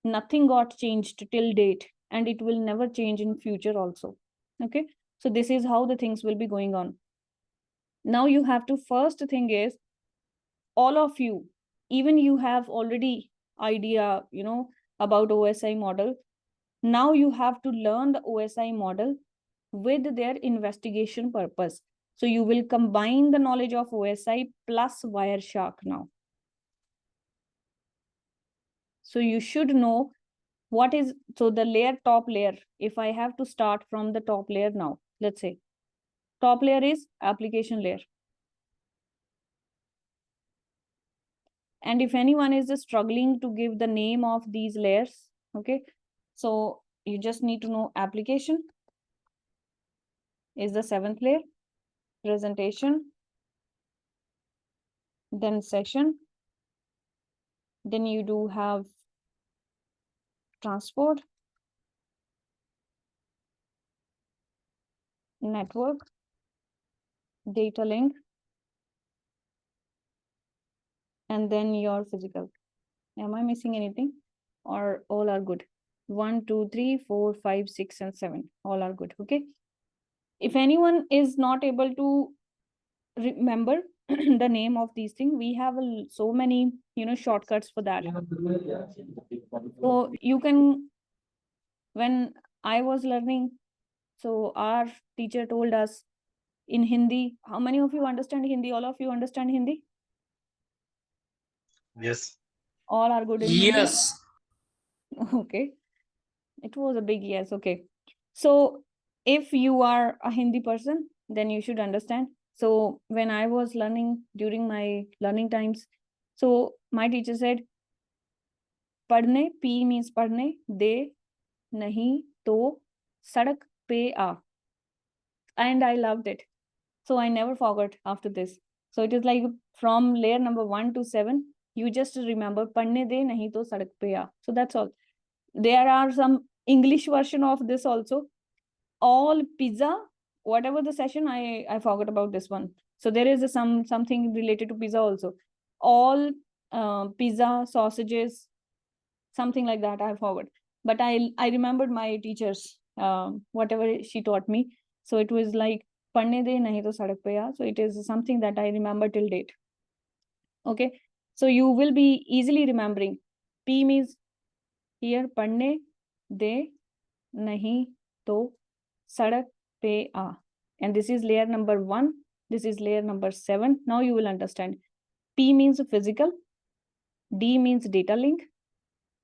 nothing got changed till date, and it will never change in future also. Okay, so this is how the things will be going on. Now you have to, first thing is, all of you, even you have already idea, about OSI model. Now you have to learn the OSI model. with their investigation purpose. So you will combine the knowledge of OSI plus Wireshark now. So you should know what is, so the layer, top layer, if I have to start from the top layer now, let's say, top layer is application layer. And if anyone is struggling to give the name of these layers, okay, so you just need to know application is the 7th layer, presentation, then session, then you do have transport, network, data link, and then your physical. Am I missing anything, or all are good? 1, 2, 3, 4, 5, 6, and 7, all are good. Okay, if anyone is not able to remember the name of these things, we have so many shortcuts for that. So you can, when I was learning, so our teacher told us in Hindi. How many of you understand Hindi? All of you understand Hindi? Yes. All are good in Hindi? Yes. Okay, it was a big yes. Okay, so if you are a Hindi person, then you should understand. So when I was learning during my learning times, so my teacher said, पढ़ने, P means पढ़ने, दे, नहीं, तो, सड़क पे आ. And I loved it. So I never forgot after this. So it is like from layer number 1 to 7, you just remember पढ़ने दे, नहीं तो सड़क पे आ. So that's all. There are some English version of this also. All pizza, whatever the session, I forgot about this one. So there is something related to pizza also. All pizza, sausages, something like that, I forgot. But I remembered my teachers, whatever she taught me. So it was like padne de nahi to sadak pe aa. So it is something that I remember till date. Okay, so you will be easily remembering. P means here, padne de nahi to sadak pe aa. And this is layer number 1. This is layer number 7. Now you will understand. P means physical. D means data link.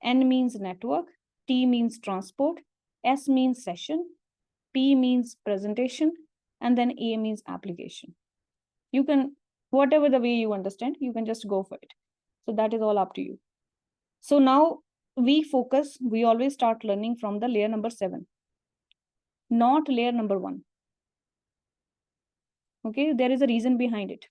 N means network. T means transport. S means session. P means presentation. And then A means application. You can, whatever the way you understand, you can just go for it. So that is all up to you. So now we always start learning from the layer number 7, not layer number 1. Okay, there is a reason behind it.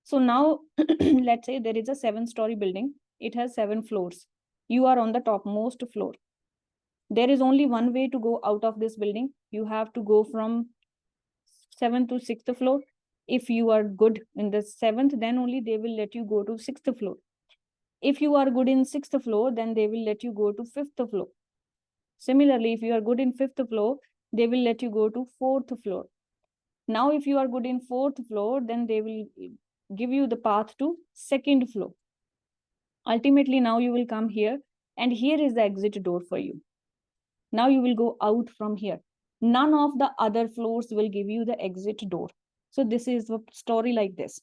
So now let's say there is a 7-story building. It has 7 floors. You are on the topmost floor. There is only one way to go out of this building. You have to go from 7th to 6th floor. If you are good in the 7th, then only they will let you go to 6th floor. If you are good in 6th floor, then they will let you go to 5th floor. Similarly, if you are good in 5th floor, they will let you go to 4th floor. Now, if you are good in 4th floor, then they will give you the path to 2nd floor. Ultimately, now you will come here, and here is the exit door for you. Now you will go out from here. None of the other floors will give you the exit door. So this is a story like this.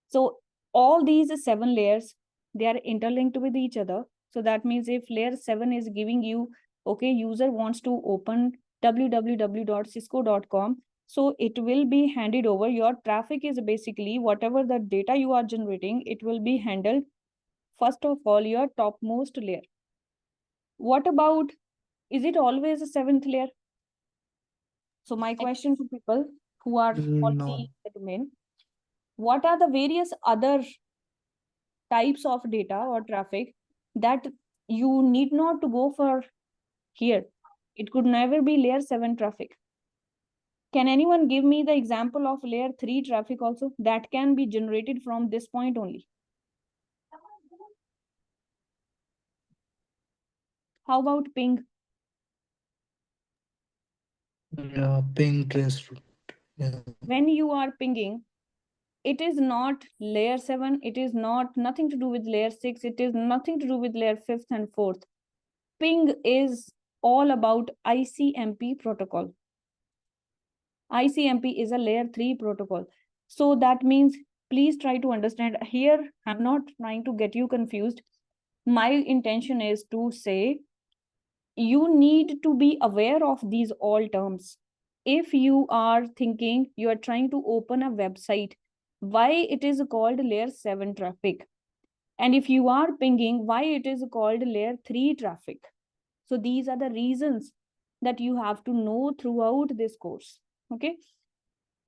So all these 7 layers, they are interlinked with each other. So that means if layer 7 is giving you, okay, user wants to open www.cisco.com. So it will be handed over. Your traffic is basically whatever the data you are generating, it will be handled first of all your topmost layer. What about, is it always a 7th layer? So my question to people who are already in the domain, what are the various other types of data or traffic that you need not to go for here? It could never be layer 7 traffic. Can anyone give me the example of layer 3 traffic also that can be generated from this point only? How about ping? Yeah, ping trace route. Yeah. When you are pinging, it is not layer 7, it is not nothing to do with layer 6, it is nothing to do with layer 5th and 4th. Ping is all about ICMP protocol. ICMP is a layer 3 protocol. So that means, please try to understand here. I'm not trying to get you confused. My intention is to say you need to be aware of these all terms. If you are thinking you are trying to open a website, why it is called layer 7 traffic? And if you are pinging, why it is called layer 3 traffic? So these are the reasons that you have to know throughout this course. Okay.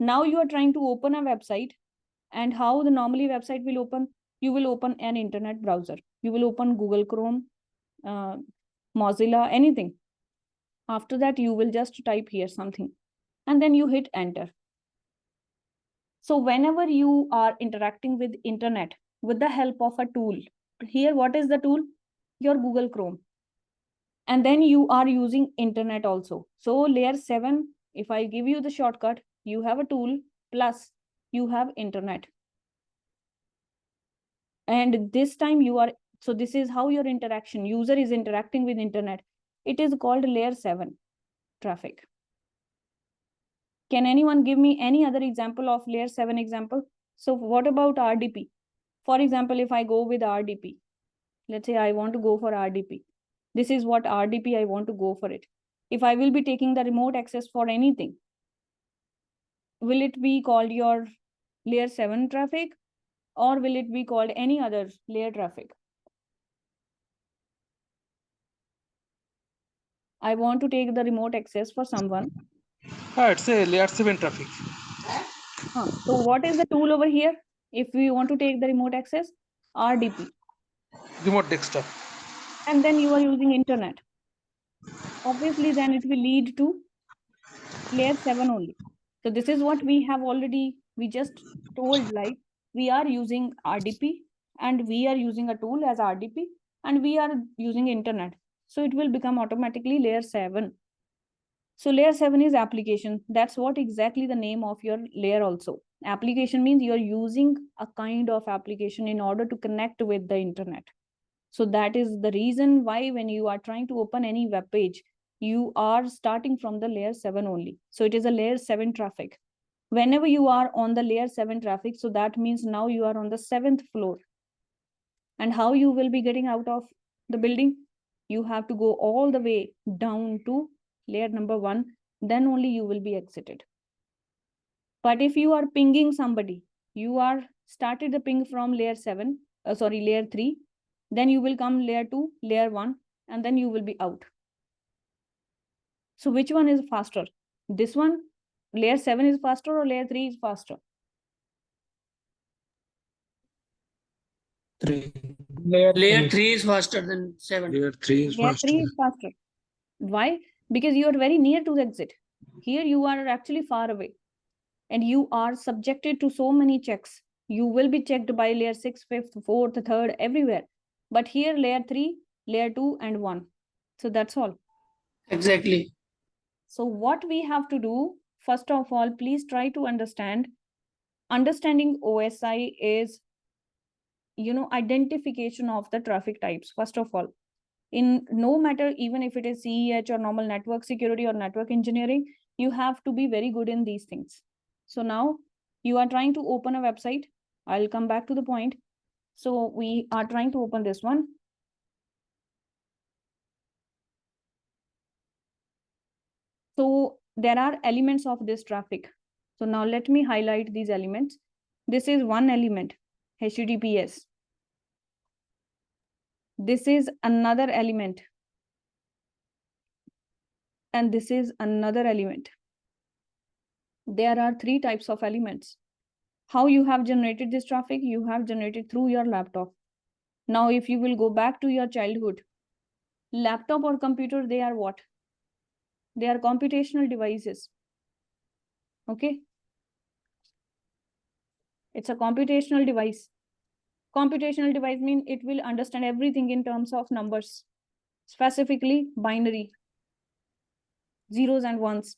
Now you are trying to open a website, and how the normally website will open? You will open an internet browser. You will open Google Chrome, Mozilla, anything. After that, you will just type here something, and then you hit enter. So whenever you are interacting with internet with the help of a tool, here what is the tool? Your Google Chrome. And then you are using internet also. So layer 7, if I give you the shortcut, you have a tool plus you have internet. And this time you are, so this is how your interaction, user is interacting with internet. It is called layer 7 traffic. Can anyone give me any other example of layer 7 example? So what about RDP? For example, if I go with RDP, let's say I want to go for RDP. This is what RDP I want to go for it. If I will be taking the remote access for anything, will it be called your layer 7 traffic, or will it be called any other layer traffic? I want to take the remote access for someone. It's a layer 7 traffic. So what is the tool over here? If we want to take the remote access, RDP. Remote desktop. And then you are using internet. Obviously, then it will lead to layer 7 only. So this is what we have already, we just told, like we are using RDP and we are using a tool as RDP and we are using internet. So it will become automatically layer 7. So layer 7 is application. That's what exactly the name of your layer also. Application means you're using a kind of application in order to connect with the internet. So that is the reason why when you are trying to open any web page, you are starting from the layer 7 only. So it is a layer 7 traffic. Whenever you are on the layer 7 traffic, so that means now you are on the 7th floor. And how you will be getting out of the building? You have to go all the way down to layer number 1, then only you will be exited. But if you are pinging somebody, you are started the ping from layer 7, layer 3, then you will come layer 2, layer 1, and then you will be out. So which one is faster? This one, layer 7 is faster, or layer 3 is faster? 3. Layer 3 is faster than 7. Layer 3 is Layer faster. 3 is faster. Why? Because you are very near to the exit. Here you are actually far away. And you are subjected to so many checks. You will be checked by layer 6, 5th, 4th, 3rd, everywhere. But here layer 3, layer 2, and 1. So that's all. Exactly. So what we have to do, first of all, please try to understand. Understanding OSI is, identification of the traffic types, first of all. In no matter, even if it is CEH or normal network security or network engineering, you have to be very good in these things. So now you are trying to open a website. I'll come back to the point. So we are trying to open this one. So there are elements of this traffic. So now let me highlight these elements. This is one element, HTTPS. This is another element. And this is another element. There are 3 types of elements. How you have generated this traffic? You have generated through your laptop. Now, if you will go back to your childhood, laptop or computer, they are what? They are computational devices. Okay. It's a computational device. Computational device means it will understand everything in terms of numbers, specifically binary, zeros and ones.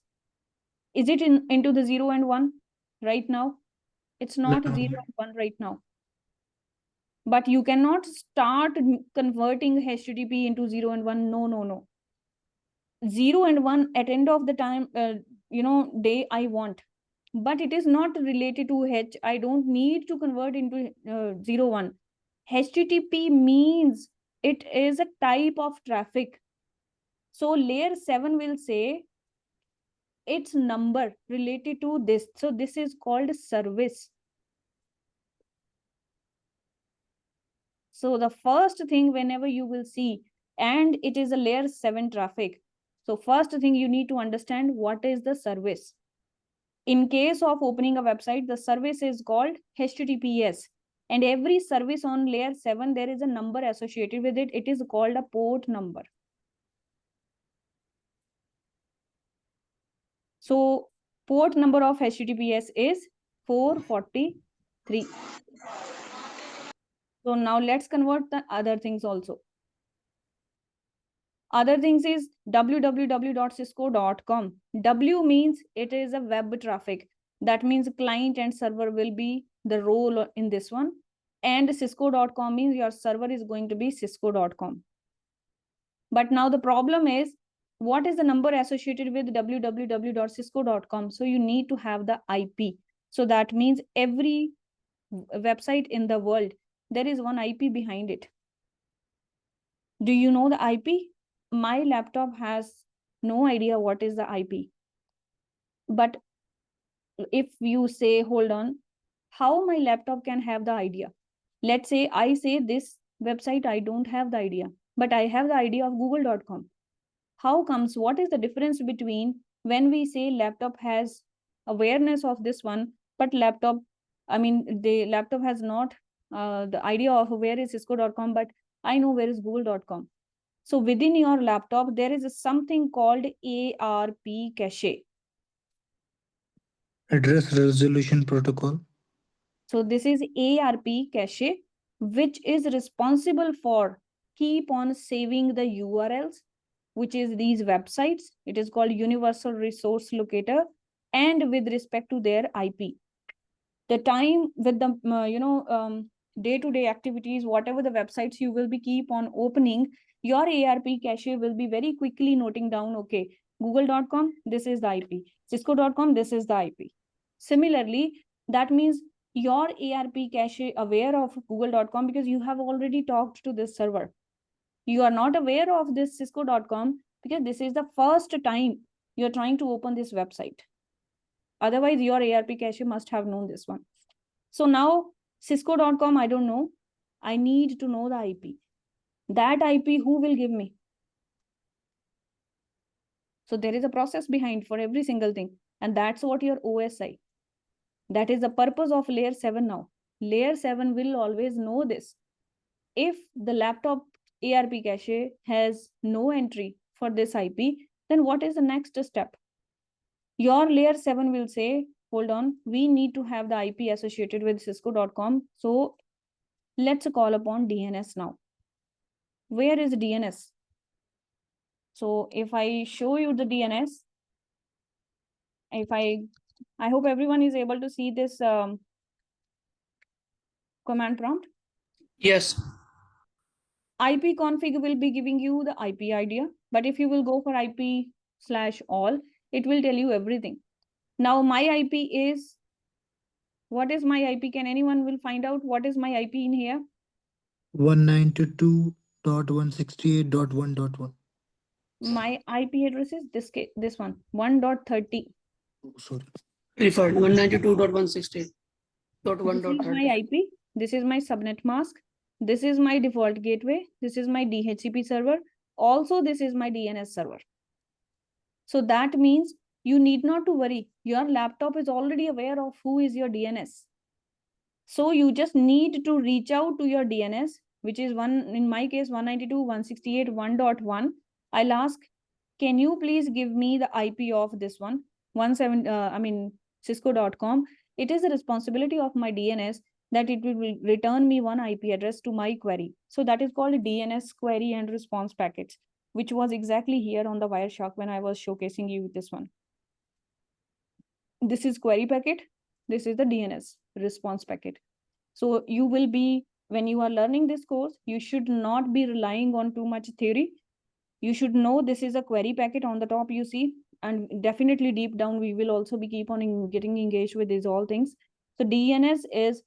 Is it into the 0 and 1 right now? It's not No. 0 and 1 right now. But you cannot start converting HTTP into 0 and 1. No. 0 and 1 at end of the time, day I want, but it is not related to H. I don't need to convert into 01. HTTP means it is a type of traffic. So layer 7 will say its number related to this. So this is called service. So the first thing whenever you will see, and it is a layer 7 traffic. So first thing you need to understand what is the service. In case of opening a website, the service is called HTTPS. And every service on layer 7, there is a number associated with it. It is called a port number. So port number of HTTPS is 443. So now let's convert the other things also. Other things is www.cisco.com. W means it is a web traffic. That means client and server will be the role in this one. And cisco.com means your server is going to be cisco.com. But now the problem is, what is the number associated with www.cisco.com? So you need to have the IP. So that means every website in the world, there is one IP behind it. Do you know the IP? My laptop has no idea what is the IP. But if you say, hold on, how my laptop can have the idea? Let's say I say this website, I don't have the idea, but I have the idea of google.com. How comes? What is the difference between when we say laptop has awareness of this one, but the laptop has not the idea of where is cisco.com, but I know where is google.com. So within your laptop, there is something called ARP cache. Address resolution protocol. So this is ARP cache, which is responsible for keep on saving the URLs, which is these websites. It is called Universal Resource Locator, and with respect to their IP. The time with the day-to-day activities, whatever the websites you will be keep on opening, your ARP cache will be very quickly noting down, okay, google.com, this is the IP, cisco.com, this is the IP. Similarly, that means your ARP cache aware of google.com because you have already talked to this server. You are not aware of this cisco.com because this is the first time you're trying to open this website. Otherwise, your ARP cache must have known this one. So now cisco.com, I don't know. I need to know the IP. That IP, who will give me? So there is a process behind for every single thing. And that's what your OSI. That is the purpose of layer 7 now. Layer 7 will always know this. If the laptop ARP cache has no entry for this IP, then what is the next step? Your layer 7 will say, hold on, we need to have the IP associated with cisco.com. So let's call upon DNS now. Where is DNS? So if I show you the DNS, I hope everyone is able to see this command prompt. Yes. ipconfig will be giving you the IP idea, but if you will go for IP/all, it will tell you everything. Now my IP is, what is my IP? Can anyone will find out what is my IP in here? 192.168.1.1. My IP address is this one, 1.30. Oh, sorry. Referred 192.168.1.30. This is my IP. This is my subnet mask. This is my default gateway. This is my DHCP server. Also, this is my DNS server. So that means you need not to worry. Your laptop is already aware of who is your DNS. So you just need to reach out to your DNS, which is in my case, 192.168.1.1. I'll ask, can you please give me the IP of this one? Cisco.com. It is the responsibility of my DNS that it will return me one IP address to my query. So that is called DNS query and response packets, which was exactly here on the Wireshark when I was showcasing you this one. This is query packet. This is the DNS response packet. So you will be, when you are learning this course, you should not be relying on too much theory. You should know this is a query packet on the top you see. and definitely deep down we will also be keep on getting engaged with these all things. So DNS is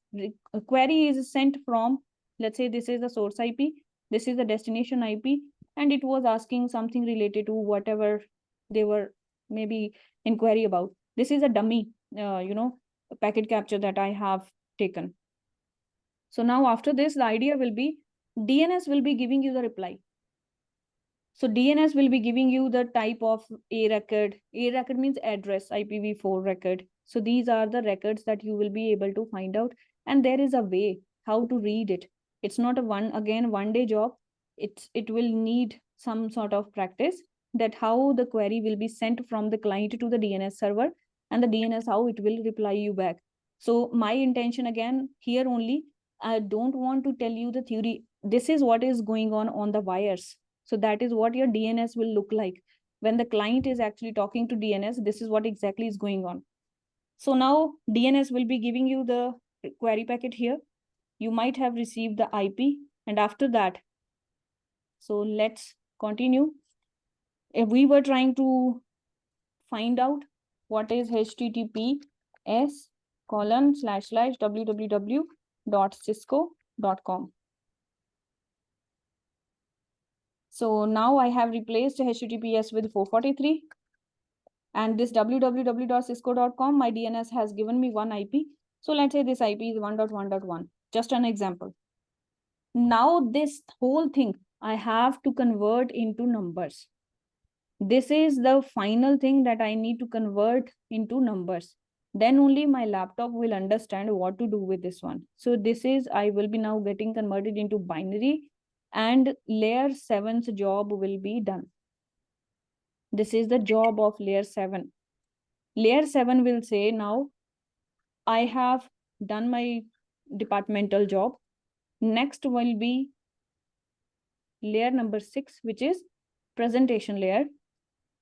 a query is sent from, let's say this is the source IP, this is the destination IP, and it was asking something related to whatever they were maybe inquiry about. This is a dummy packet capture that I have taken. So now after this, the idea will be DNS will be giving you the reply. So DNS will be giving you the type of A record. A record means address, IPv4 record. So these are the records that you will be able to find out. And there is a way how to read it. It's not a one day job. It will need some sort of practice, that how the query will be sent from the client to the DNS server, and the DNS how it will reply you back. So my intention again here only, I don't want to tell you the theory. This is what is going on the wires. So that is what your DNS will look like. When the client is actually talking to DNS, this is what exactly is going on. So now DNS will be giving you the query packet here. You might have received the IP, and after that, so let's continue. If we were trying to find out what is https://www.cisco.com. So now I have replaced HTTPS with 443. And this www.cisco.com, my DNS has given me one IP. So let's say this IP is 1.1.1, just an example. Now this whole thing I have to convert into numbers. This is the final thing that I need to convert into numbers. Then only my laptop will understand what to do with this one. So this is, I will be now getting converted into binary, and layer 7's job will be done. This is the job of layer 7. Layer 7 will say, now I have done my departmental job. Next will be layer number 6, which is presentation layer.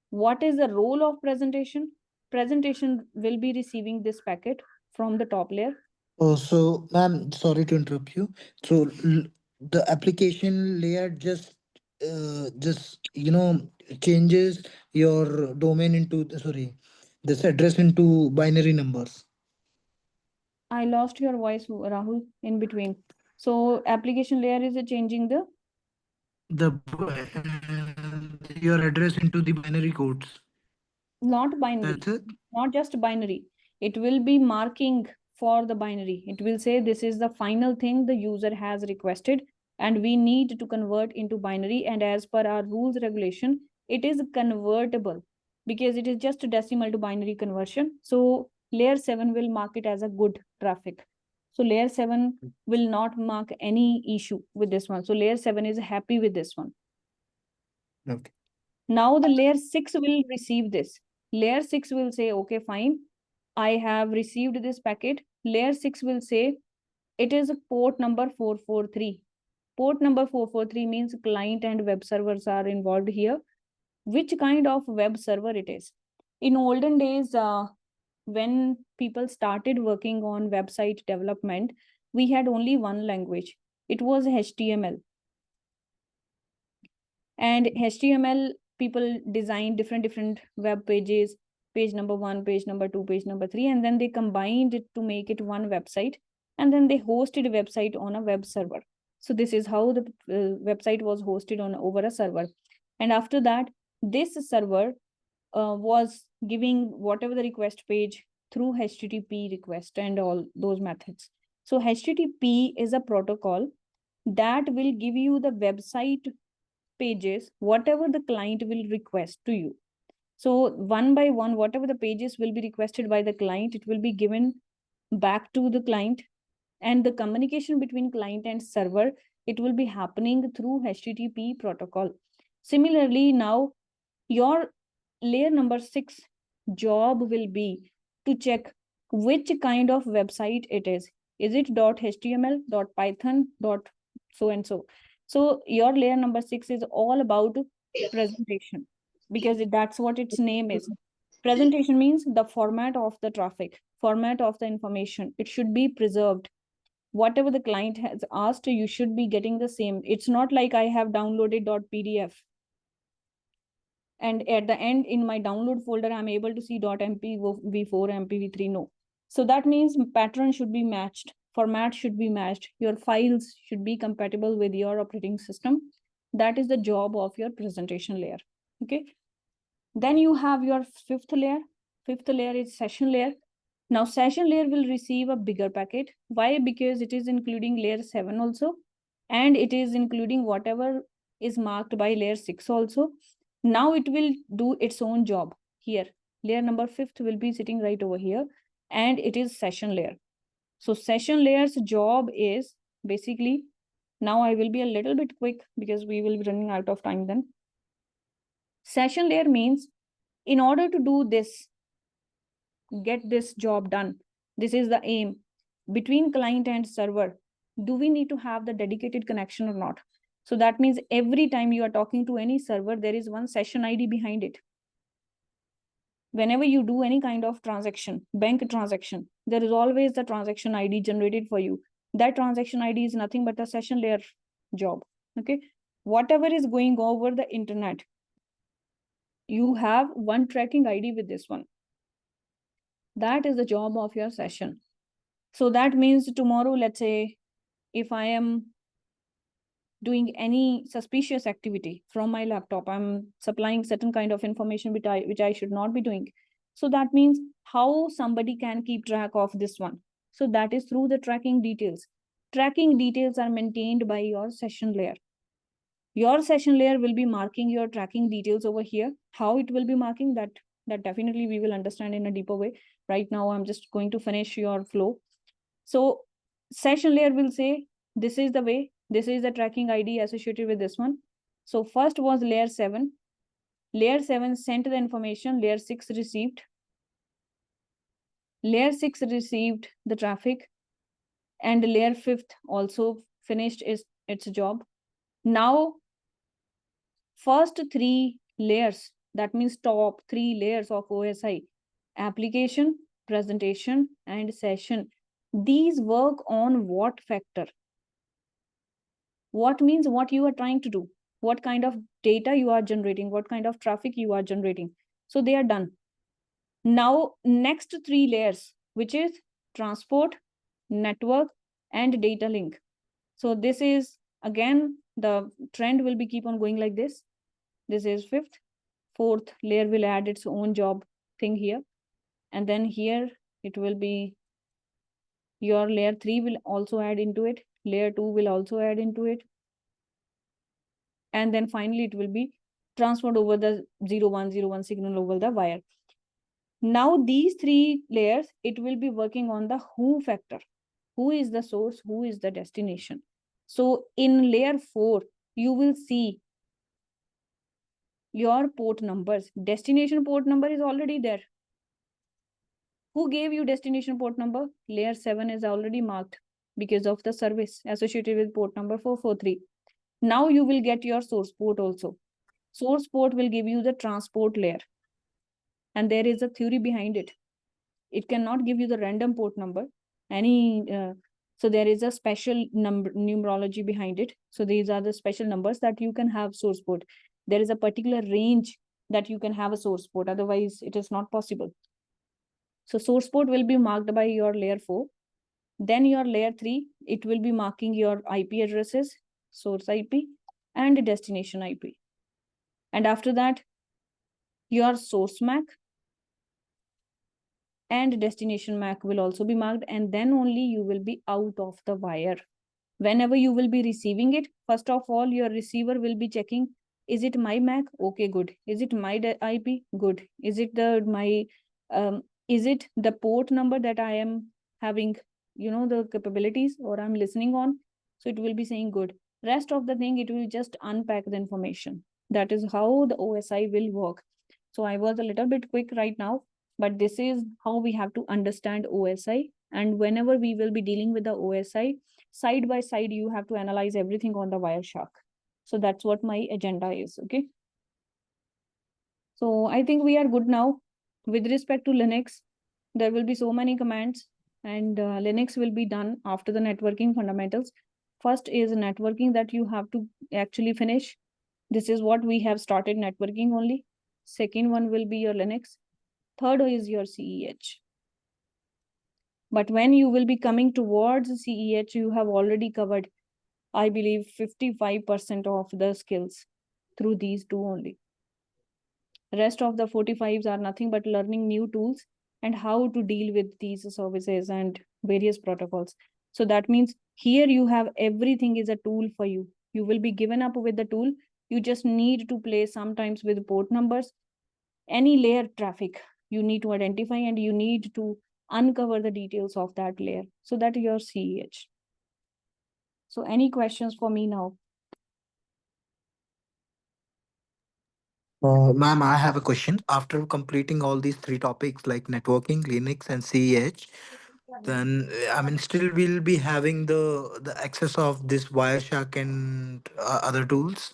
What is the role of presentation? Presentation will be receiving this packet from the top layer. Oh, so ma'am, sorry to interrupt you. So the application layer just changes your domain into sorry, this address into binary numbers. I lost your voice, Rahul, in between. So application layer is changing The your address into the binary codes. not binary. That's it. Not just binary. It will be marking for the binary. It will say this is the final thing the user has requested, and we need to convert into binary. And as per our rules regulation, it is convertible because it is just a decimal to binary conversion. So layer 7 will mark it as a good traffic. So layer 7 will not mark any issue with this one. So layer 7 is happy with this one. Okay. Now the layer 6 will receive this. Layer 6 will say, okay, fine. I have received this packet. Layer 6 will say, it is port number 443. Port number 443 means client and web servers are involved here. Which kind of web server it is? In olden days, when people started working on website development, we had only one language. It was HTML. And HTML, people design different web pages, page number 1, page number 2, page number 3, and then they combined it to make it one website, and then they hosted a website on a web server. So this is how the website was hosted on over a server. And after that, this server was giving whatever the request page through HTTP request and all those methods. So HTTP is a protocol that will give you the website pages, whatever the client will request to you. So one by one, whatever the pages will be requested by the client, it will be given back to the client. And the communication between client and server, it will be happening through HTTP protocol. Similarly, now your layer number 6 job will be to check which kind of website it is. Is it .html, .python, so and so? So your layer number 6 is all about presentation, because that's what its name is. Presentation means the format of the traffic, format of the information. It should be preserved. Whatever the client has asked, you should be getting the same. It's not like I have downloaded .pdf. And at the end, in my download folder, I'm able to see .mpv4, mpv3. No. So that means pattern should be matched, format should be matched, your files should be compatible with your operating system. That is the job of your presentation layer. Okay. Then you have your fifth layer. Fifth layer is session layer. Now session layer will receive a bigger packet. Why? Because it is including layer 7 also, and it is including whatever is marked by layer 6 also. Now it will do its own job here. Layer number 5th will be sitting right over here, and it is session layer. So session layer's job is basically, now I will be a little bit quick because we will be running out of time then. Session layer means, in order to do this, get this job done, this is the aim, between client and server, do we need to have the dedicated connection or not? So that means every time you are talking to any server, there is one session ID behind it. Whenever you do any kind of transaction, bank transaction, there is always the transaction ID generated for you. That transaction ID is nothing but a session layer job. Okay. Whatever is going over the internet, you have one tracking ID with this one. That is the job of your session. So that means tomorrow, let's say, if I am doing any suspicious activity from my laptop, I'm supplying certain kind of information which I should not be doing. So that means how somebody can keep track of this one. So that is through the tracking details. Tracking details are maintained by your session layer. Your session layer will be marking your tracking details over here. How it will be marking that definitely we will understand in a deeper way. Right now, I'm just going to finish your flow. So session layer will say, this is the way, this is the tracking ID associated with this one. So first was layer 7. Layer 7 sent the information, layer 6 received. Layer 6 received the traffic, and layer 5th also finished its job. Now, first 3 layers, that means top 3 layers of OSI, application, presentation, and session. These work on what factor? What means what you are trying to do, what kind of data you are generating, what kind of traffic you are generating. So they are done. Now, next 3 layers, which is transport, network, and data link. So this is, again, the trend will be keep on going like this. This is 5th. 4th layer will add its own job thing here. And then here it will be your layer 3 will also add into it. Layer 2 will also add into it. And then finally it will be transferred over the 0101 signal over the wire. Now these 3 layers, it will be working on the who factor. Who is the source? Who is the destination? So in layer 4, you will see your port numbers. Destination port number is already there. Who gave you destination port number? Layer 7 is already marked because of the service associated with port number 443. Now you will get your source port also. Source port will give you the transport layer. And there is a theory behind it. It cannot give you the random port number. So there is a special numerology behind it. So these are the special numbers that you can have source port. There is a particular range that you can have a source port. Otherwise, it is not possible. So source port will be marked by your layer 4. Then your layer 3, it will be marking your IP addresses, source IP, and destination IP. And after that, your source MAC and destination MAC will also be marked, and then only you will be out of the wire. Whenever you will be receiving it, first of all, your receiver will be checking, is it my MAC? Okay, good. Is it my IP? Good. Is it is it the port number that I am having, the capabilities or I'm listening on? So it will be saying good. Rest of the thing, it will just unpack the information. That is how the OSI will work. So I was a little bit quick right now, but this is how we have to understand OSI. And whenever we will be dealing with the OSI, side by side, you have to analyze everything on the Wireshark. So that's what my agenda is, okay? So I think we are good now. With respect to Linux, there will be so many commands, and Linux will be done after the networking fundamentals. First is networking that you have to actually finish. This is what we have started networking only. Second one will be your Linux. Third is your CEH. But when you will be coming towards CEH, you have already covered, I believe, 55% of the skills through these two only. Rest of the 45s are nothing but learning new tools and how to deal with these services and various protocols. So that means here you have everything is a tool for you. You will be given up with the tool. You just need to play sometimes with port numbers, any layer traffic you need to identify, and you need to uncover the details of that layer. So that your CEH. So any questions for me now? Ma'am, I have a question. After completing all these three topics like networking, Linux, and CEH, then I mean, still we'll be having the access of this Wireshark and other tools.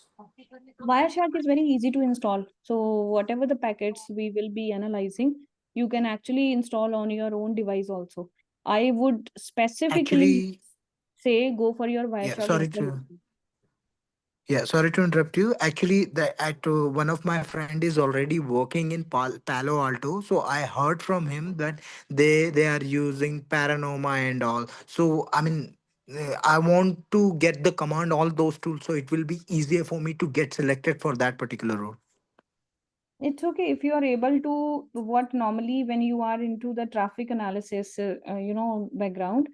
Wireshark is very easy to install. So whatever the packets we will be analyzing, you can actually install on your own device also. I would specifically Actually, say go for your yeah. Wireshark Sorry to installation. Yeah, sorry to interrupt you. Actually, one of my friend is already working in Palo Alto, so I heard from him that they are using Paranoma and all. So I mean, I want to get the command all those tools, so it will be easier for me to get selected for that particular role. It's okay if you are able to, what normally when you are into the traffic analysis, background.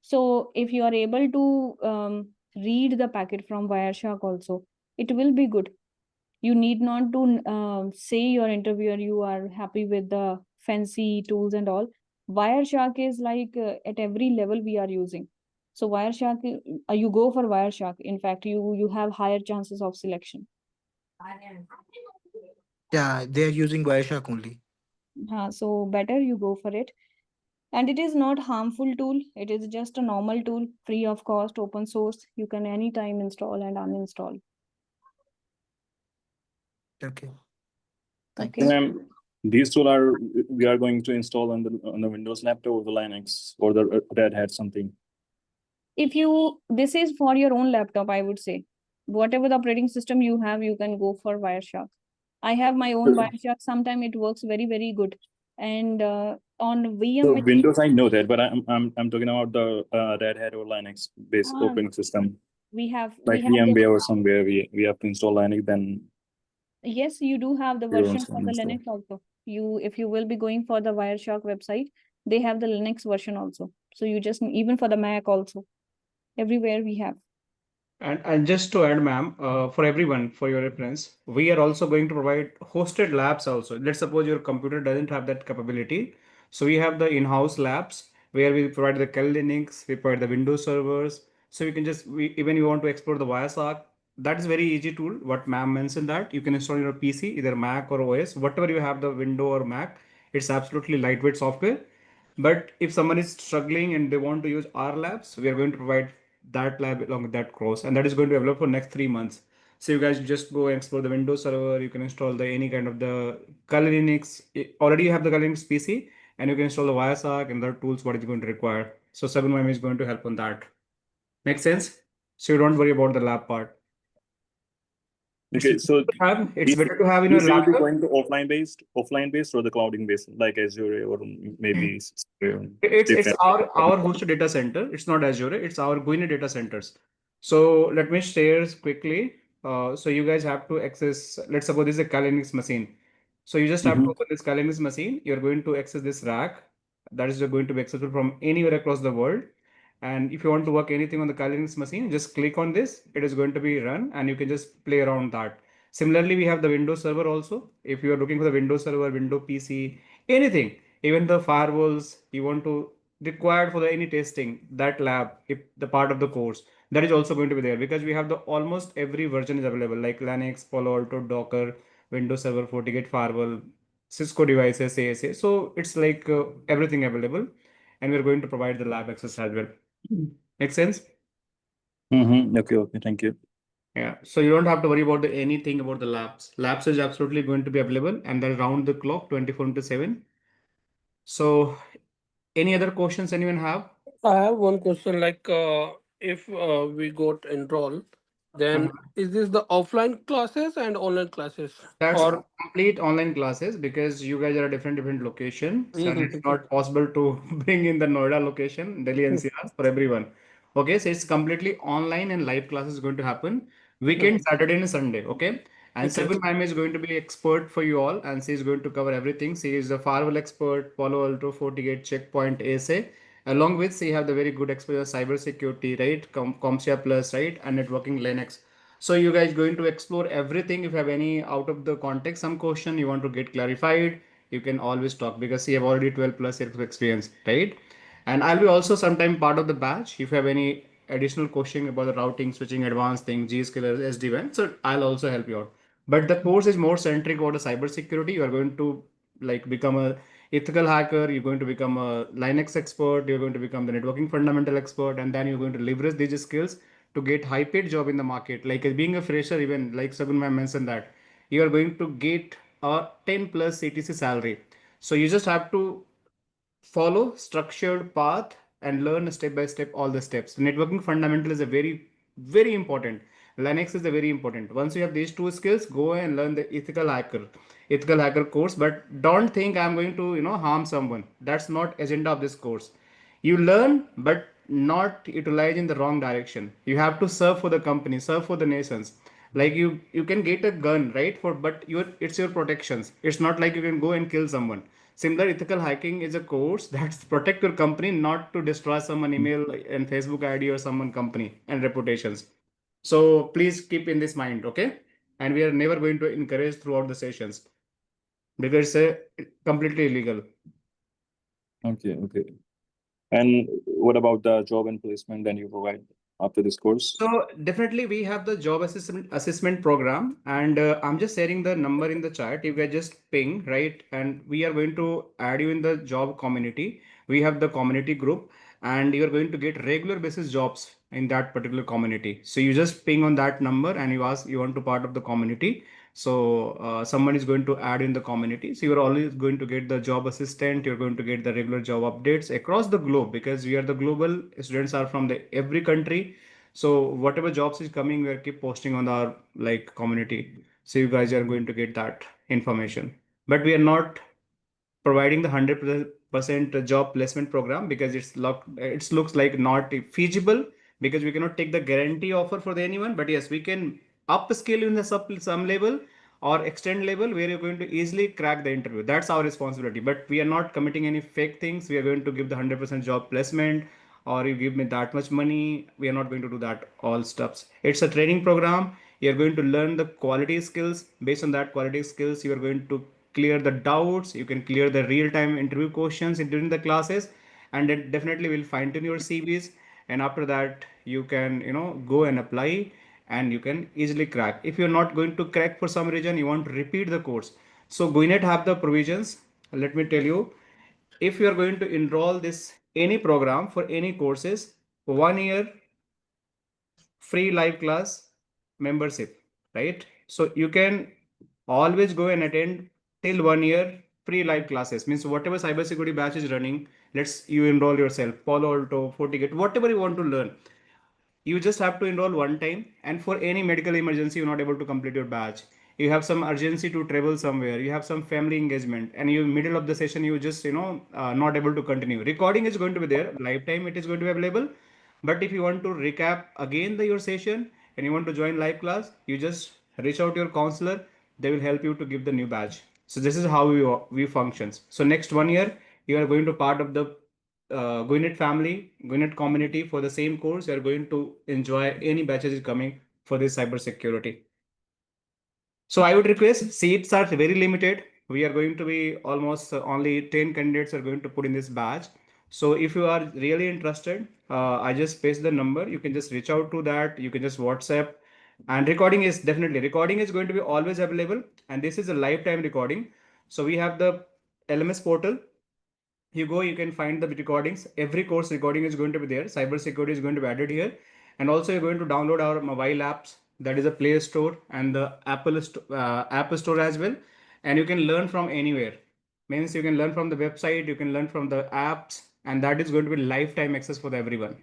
So if you are able to read the packet from Wireshark also, it will be good. You need not to say your interviewer you are happy with the fancy tools and all. Wireshark is like at every level we are using. So Wireshark, you go for Wireshark. In fact, you have higher chances of selection. Yeah, they are using Wireshark only. So better you go for it. And it is not harmful tool. It is just a normal tool, free of cost, open source. You can anytime install and uninstall. Okay. Okay. Ma'am, these tools are we are going to install on the Windows laptop or the Linux or the Red Hat something. If you, this is for your own laptop, I would say. Whatever the operating system you have, you can go for Wireshark. I have my own Wireshark. Sometimes it works very, very good. And on VM, So Windows, I know that, but I'm talking about the Red Hat or Linux based uh, operating system, we have like the, VMware or somewhere we have to install Linux. Then yes, you do have the we will version install. for the Linux also. If you will be going for the Wireshark website, they have the Linux version also. So you just, even for the Mac also, everywhere we have. And just to add, ma'am, for everyone, for your reference, we are also going to provide hosted labs also. Let's suppose your computer doesn't have that capability. So we have the in-house labs where we provide the Cal Linux, we provide the Windows servers. So you can just, even you want to explore the Wireshark, that is very easy tool. What ma'am mentioned that you can install on your PC, either Mac or OS, whatever you have the Window or Mac. It's absolutely lightweight software. But if someone is struggling and they want to use our labs, we are going to provide that lab along with that course, and that is going to develop for next 3 months. So you guys just go and explore the Windows server. You can install the any kind of the Kali Linux. Already you have the Kali Linux PC, and you can install the Wireshark and the tools what is going to require. So 7mm is going to help on that. Make sense? So you don't worry about the lab part. Okay, so It's better to have in your these will be laptop. going to offline based or the clouding based, like Azure or maybe It's different. our hosted data center. It's not Azure. It's our Guinea data centers. So let me share quickly. So you guys have to access. Let's suppose this is a Kalinix machine. So you just have to open this Kalinix machine. You're going to access this rack. That is going to be accessible from anywhere across the world. And if you want to work anything on the Kalinix machine, just click on this. It is going to be run, and you can just play around that. Similarly, we have the Windows server also. If you are looking for the Windows server, Windows PC, anything, even the firewalls you want to required for the any testing, that lab, if the part of the course, that is also going to be there, because we have the almost every version is available, like Linux, Palo Alto, Docker, Windows Server, FortiGate firewall, Cisco devices, ASA. So it's like everything available, and we're going to provide the lab access as well. Make sense? Okay, thank you. Yeah, so you don't have to worry about anything about the labs. Labs is absolutely going to be available, and they're round the clock, 24/7. So, any other questions anyone have? I have one question. Like, if we got enrolled, Then is this the offline classes and online classes? That's Or complete online classes because you guys are at different locations and it's Mhm. not possible to bring in the Noida location, Delhi NCR for everyone. Okay, so it's completely online and live classes going to happen weekend, Mhm. Saturday and Sunday. Okay, and Okay. Sabin ma'am is going to be expert for you all and she is going to cover everything. She is the firewall expert, Palo Alto, FortiGate, Checkpoint, ASA. Along with she have the very good exposure cyber security, right? CompTIA Plus, right? And networking Linux. So you guys going to explore everything. If you have any out of the context, some question you want to get clarified, you can always talk because you have already 12 plus years of experience, right? And I'll be also sometime part of the batch. If you have any additional question about the routing, switching, advanced thing, Zscaler, SD-WAN, so I'll also help you out. But the course is more centric about the cybersecurity. You are going to like become a ethical hacker. You're going to become a Linux expert. You're going to become the networking fundamental expert, and then you're going to leverage these skills to get high paid job in the market. Like being a fresher, even like Sagun ma'am mentioned that you are going to get a 10 plus CTC salary. So you just have to follow structured path and learn step by step all the steps. Networking fundamental is a very important. Linux is a very important. Once you have these two skills, go and learn the ethical hacker course. But don't think I'm going to harm someone. That's not agenda of this course. You learn but not utilize in the wrong direction. You have to serve for the company, serve for the nations. Like you can get a gun, right, for but it's your protections. It's not like you can go and kill someone. Similar, ethical hacking is a course that's protect your company, not to destroy someone email and Facebook ID or someone company and reputations. So please keep in this mind, okay? And we are never going to encourage throughout the sessions because it's completely illegal. Okay, okay. And what about the job and placement that you provide after this course? So definitely we have the job assessment program, and I'm just sharing the number in the chat. You guys just ping, right? And we are going to add you in the job community. We have the community group, and you are going to get regular basis jobs in that particular community. So you just ping on that number and you ask you want to part of the community. So someone is going to add in the community. So you're always going to get the job assistant. You're going to get the regular job updates across the globe because we are the global students are from the every country. So whatever jobs is coming, we'll keep posting on our like community. So you guys are going to get that information. But we are not providing the 100% job placement program because it looks like not feasible because we cannot take the guarantee offer for the anyone. But yes, we can upskill in the some level or extend level where you're going to easily crack the interview. That's our responsibility. But we are not committing any fake things. We are going to give the 100% job placement or you give me that much money. We are not going to do that all stuffs. It's a training program. You're going to learn the quality skills. Based on that quality skills, you are going to clear the doubts. You can clear the real-time interview questions during the classes, and it definitely will fine tune your CVs. And after that, you can go and apply, and you can easily crack. If you're not going to crack for some reason, you want to repeat the course. So Gwinnett have the provisions. Let me tell you, if you are going to enroll this any program for any courses, 1 year free live class membership, right? So you can always go and attend till 1 year free live classes. Means whatever cybersecurity batch is running, let's you enroll yourself, Palo Alto, FortiGate, whatever you want to learn. You just have to enroll one time, and for any medical emergency you're not able to complete your batch, you have some urgency to travel somewhere, you have some family engagement, and you middle of the session you just not able to continue, recording is going to be there lifetime, it is going to be available. But if you want to recap again your session and you want to join live class, you just reach out to your counselor, they will help you to give the new batch. So this is how we functions. So next 1 year you are going to part of the Gwinnett family, Gwinnett community for the same course. You are going to enjoy any batches is coming for this cybersecurity. So I would request seats are very limited. We are going to be almost only 10 candidates are going to put in this batch. So if you are really interested, I just paste the number. You can just reach out to that. You can just WhatsApp. And recording is going to be always available. And this is a lifetime recording. So we have the LMS portal. You go, you can find the recordings. Every course recording is going to be there. Cybersecurity is going to be added here. And also you're going to download our mobile apps. That is a Play Store and the App Store as well. And you can learn from anywhere. Means you can learn from the website, you can learn from the apps, and that is going to be lifetime access for everyone.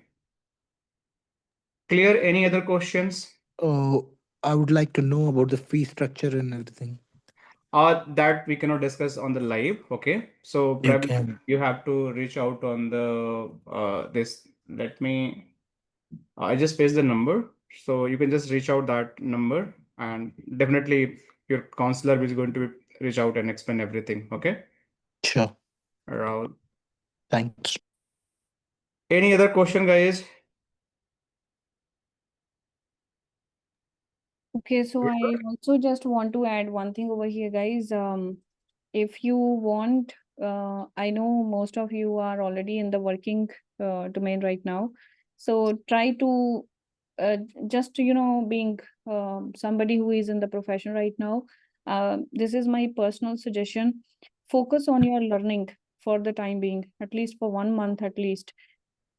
Clear? Any other questions? I would like to know about the fee structure and everything. That we cannot discuss on the live. Okay. So You probably can. you have to reach out on the this. Let me. I just paste the number, so you can just reach out that number, and definitely your counselor is going to reach out and explain everything. Okay. Sure. Rahul. Thanks. Any other question, guys? Okay, so I also just want to add one thing over here, guys. If you want, I know most of you are already in the working domain right now. So try to just, being somebody who is in the profession right now, this is my personal suggestion. Focus on your learning for the time being, at least for 1 month at least.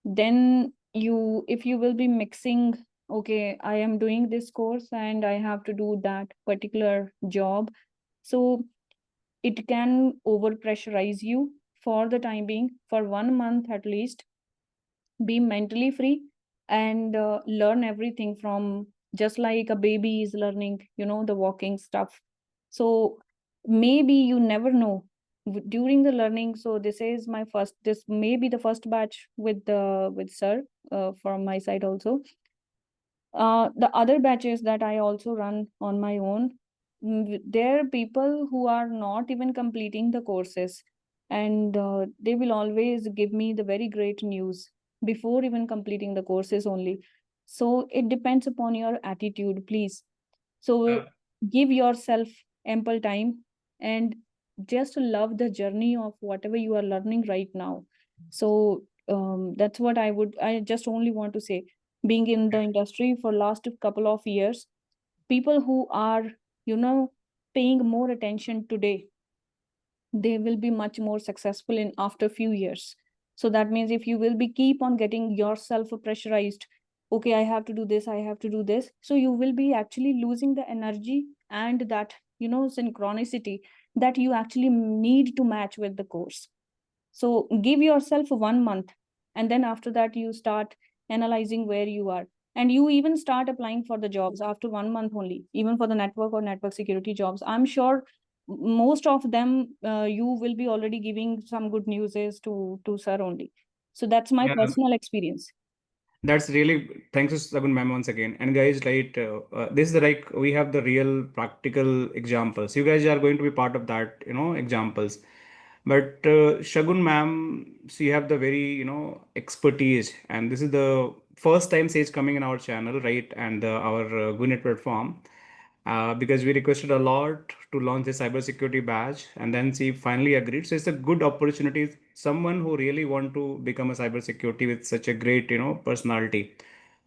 Then if you will be mixing, okay, I am doing this course and I have to do that particular job, so it can over pressurize you for the time being. For 1 month at least, be mentally free and learn everything from, just like a baby is learning, the walking stuff. So maybe you never know during the learning. So this may be the first batch with sir, from my side also. The other batches that I also run on my own, there are people who are not even completing the courses, and they will always give me the very great news before even completing the courses only. So it depends upon your attitude, please. So give yourself ample time and just love the journey of whatever you are learning right now. So that's what I just only want to say. Being in the industry for last couple of years, people who are, you know, paying more attention today, they will be much more successful in after few years. So that means if you will be keep on getting yourself pressurized, okay, I have to do this, I have to do this, so you will be actually losing the energy and that, synchronicity that you actually need to match with the course. So give yourself 1 month, and then after that you start analyzing where you are, and you even start applying for the jobs after 1 month only, even for the network or network security jobs. I'm sure most of them, you will be already giving some good news to sir only. So that's my Yeah. personal experience. That's really thanks to Sagun ma'am once again. And guys, right, this is like we have the real practical examples. You guys are going to be part of that, examples. But Shagun ma'am, she have the very, expertise, and this is the first time she's coming in our channel, right, and our Gwinnett platform, because we requested a lot to launch the cybersecurity badge, and then she finally agreed. So it's a good opportunity. Someone who really want to become a cybersecurity with such a great, personality.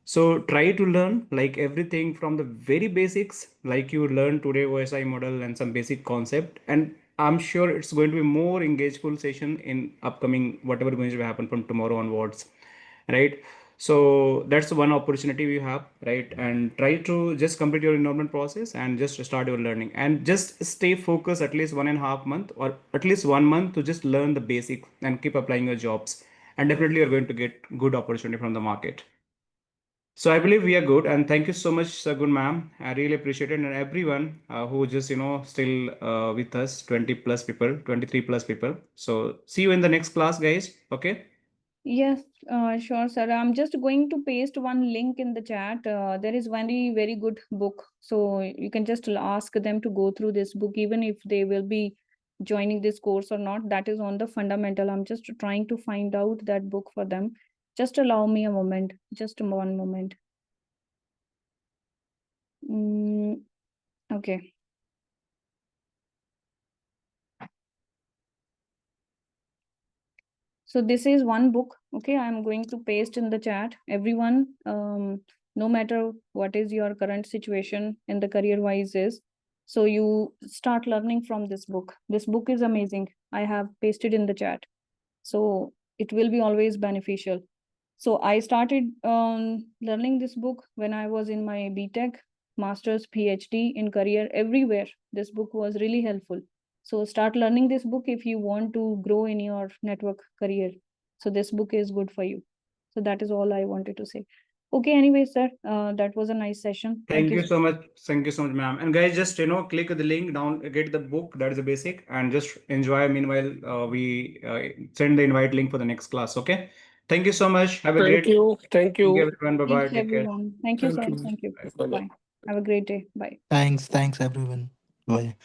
So try to learn like everything from the very basics, like you learn today OSI model and some basic concept. And I'm sure it's going to be more engageful session in upcoming whatever going to happen from tomorrow onwards, right? So that's one opportunity we have, right? And try to just complete your enrollment process and just start your learning, and just stay focused at least 1.5 month or at least 1 month to just learn the basics and keep applying your jobs, and definitely you're going to get good opportunity from the market. So I believe we are good, and thank you so much, Sagun ma'am. I really appreciate it, and everyone who just still with us, 20 plus people, 23 plus people. So see you in the next class, guys. Okay. Yes, sure, sir. I'm just going to paste one link in the chat. There is very, very good book. So you can just ask them to go through this book, even if they will be joining this course or not. That is on the fundamental. I'm just trying to find out that book for them. Just allow me a moment, just one moment. Okay. So this is one book. Okay, I'm going to paste in the chat. Everyone, no matter what is your current situation in the career wise is, so you start learning from this book. This book is amazing. I have pasted in the chat. So it will be always beneficial. So I started learning this book when I was in my BTech, master's, PhD, in career, everywhere. This book was really helpful. So start learning this book if you want to grow in your network career. So this book is good for you. So that is all I wanted to say. Okay, anyway, sir, that was a nice session. Thank you so much. Thank you so much, ma'am. And guys, just click the link down, get the book. That is the basic, and just enjoy. Meanwhile, we send the invite link for the next class. Okay. Thank you so much. Have a Thank great. you. Thank Thank you, you. everyone. Bye bye. Thanks, Take care. everyone. Thank you, Thank sir. you. Thank you. Bye-bye. Bye. Have a great day. Bye. Thanks, everyone. Bye.